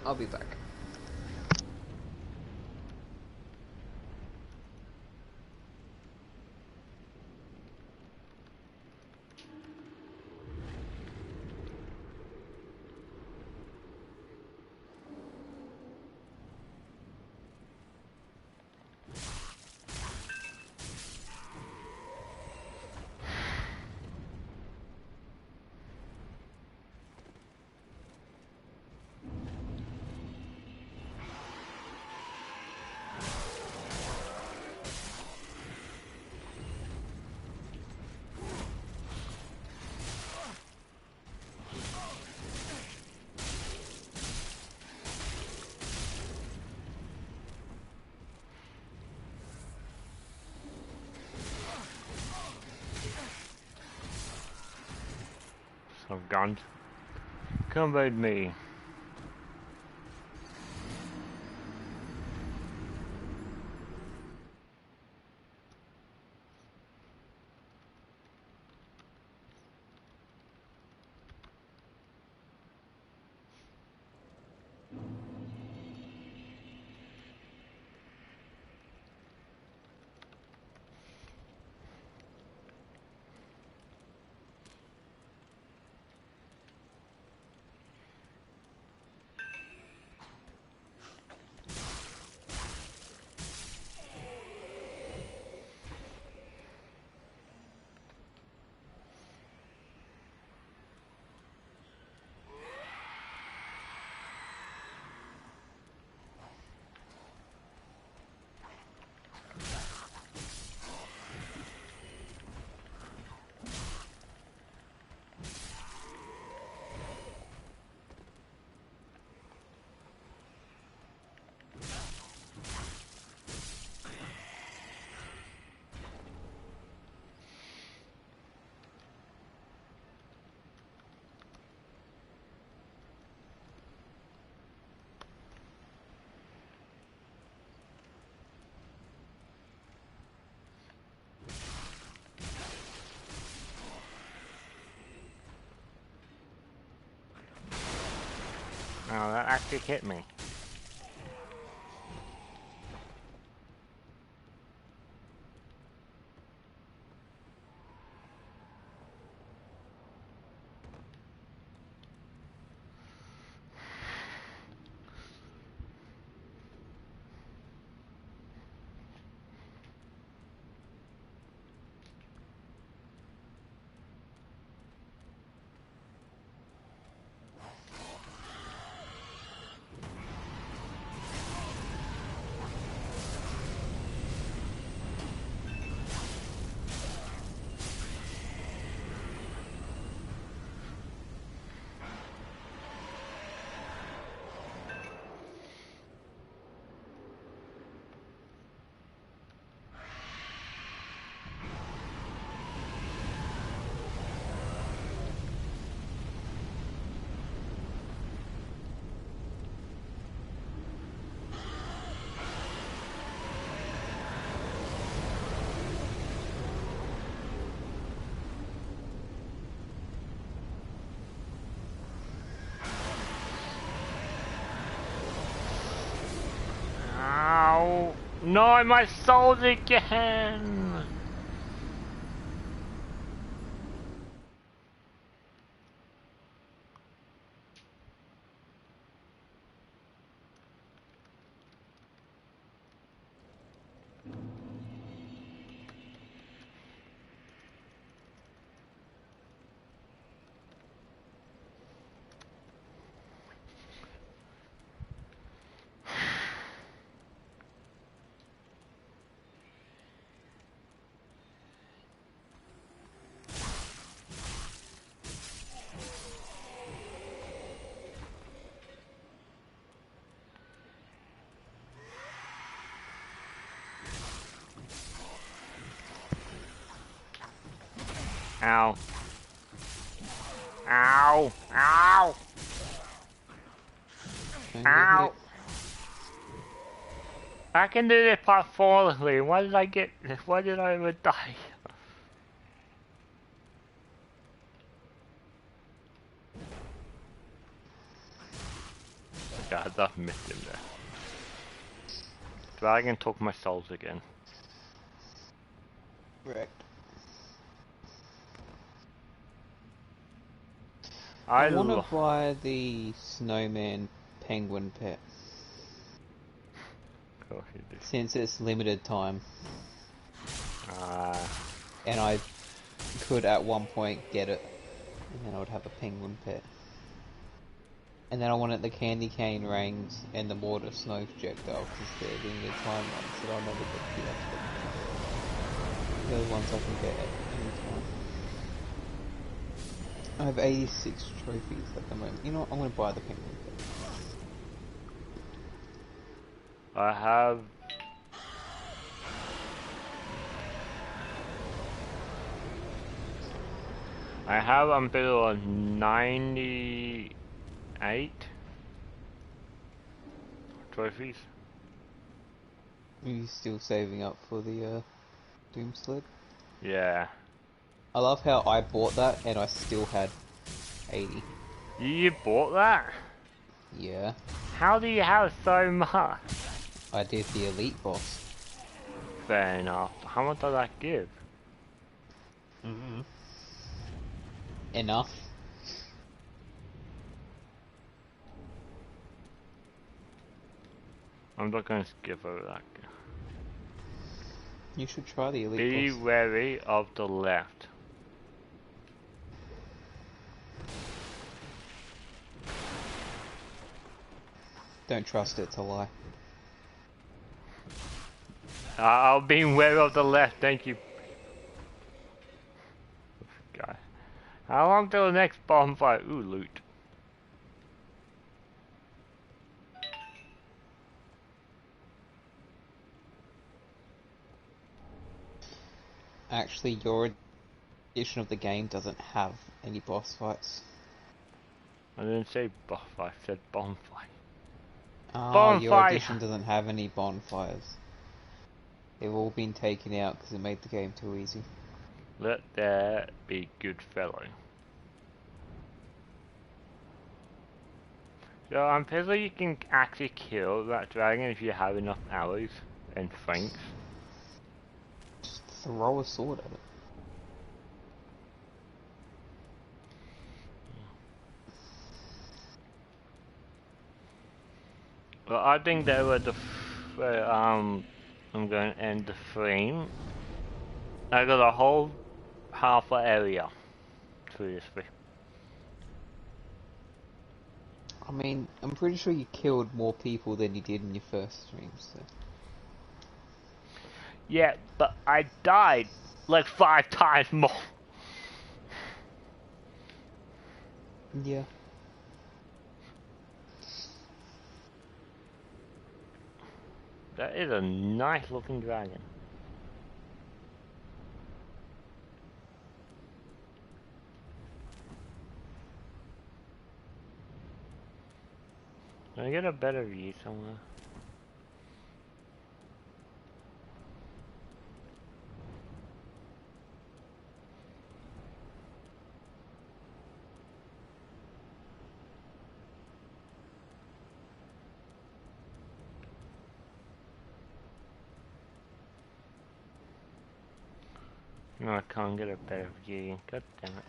I'll be back. of guns. Come with me. Oh, that actually hit me. Ow! No, my souls again! Ow. Ow! Ow! Ow! I can do this part flawlessly. Why did I get... Why did I ever die? God, I've missed him there. Dragon took my souls again. Correct. I want to buy the snowman penguin pet. Of course you do. Since it's limited time. Ah. And I could at one point get it. And then I would have a penguin pet. And then I wanted the candy cane rings and the mortar snow projectile because they're limited time ones that I'll never get to the other. Those ones I can get at any time. I have 86 trophies at the moment. You know what? I'm going to buy the penguin pet. I have... I have until 98 trophies. Are you still saving up for the Doom Sled? Yeah. I love how I bought that and I still had 80. You bought that? Yeah. How do you have so much? I did the Elite boss. Fair enough. How much does that give? Enough. I'm not going to skip over that. You should try the Elite Be boss. wary of the left. Don't trust it, it's a lie. I'll be wary of the left, thank you. God. How long till the next bonfire? Ooh, loot. Actually, your edition of the game doesn't have any boss fights. I didn't say bonfire, I said bonfire. Ah, your Bonfire! edition doesn't have any bonfires. They've all been taken out because it made the game too easy. Let there be good fellow. So I'm pretty sure you can actually kill that dragon if you have enough arrows and franks. Just throw a sword at it. Well, I think that was I'm going to end the frame. I got a whole half an area through this way. I mean, I'm pretty sure you killed more people than you did in your first stream, so... Yeah, but I died like 5 times more. Yeah. That is a nice looking dragon. Can I get a better view somewhere? No, I can't get a better view. God damn it.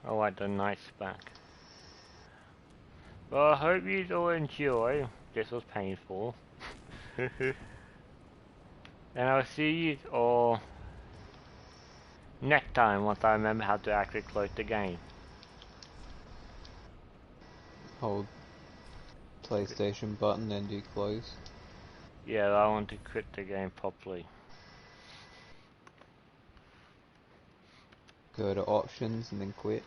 I like the nice back. Well, I hope you all enjoy. This was painful. And I'll see you all next time once I remember how to actually close the game. Hold PlayStation button and do close. Yeah, I want to quit the game properly. Go to options and then quit.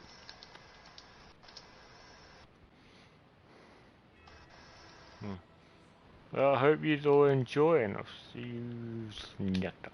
Well, I hope you all enjoy and I'll see you next time.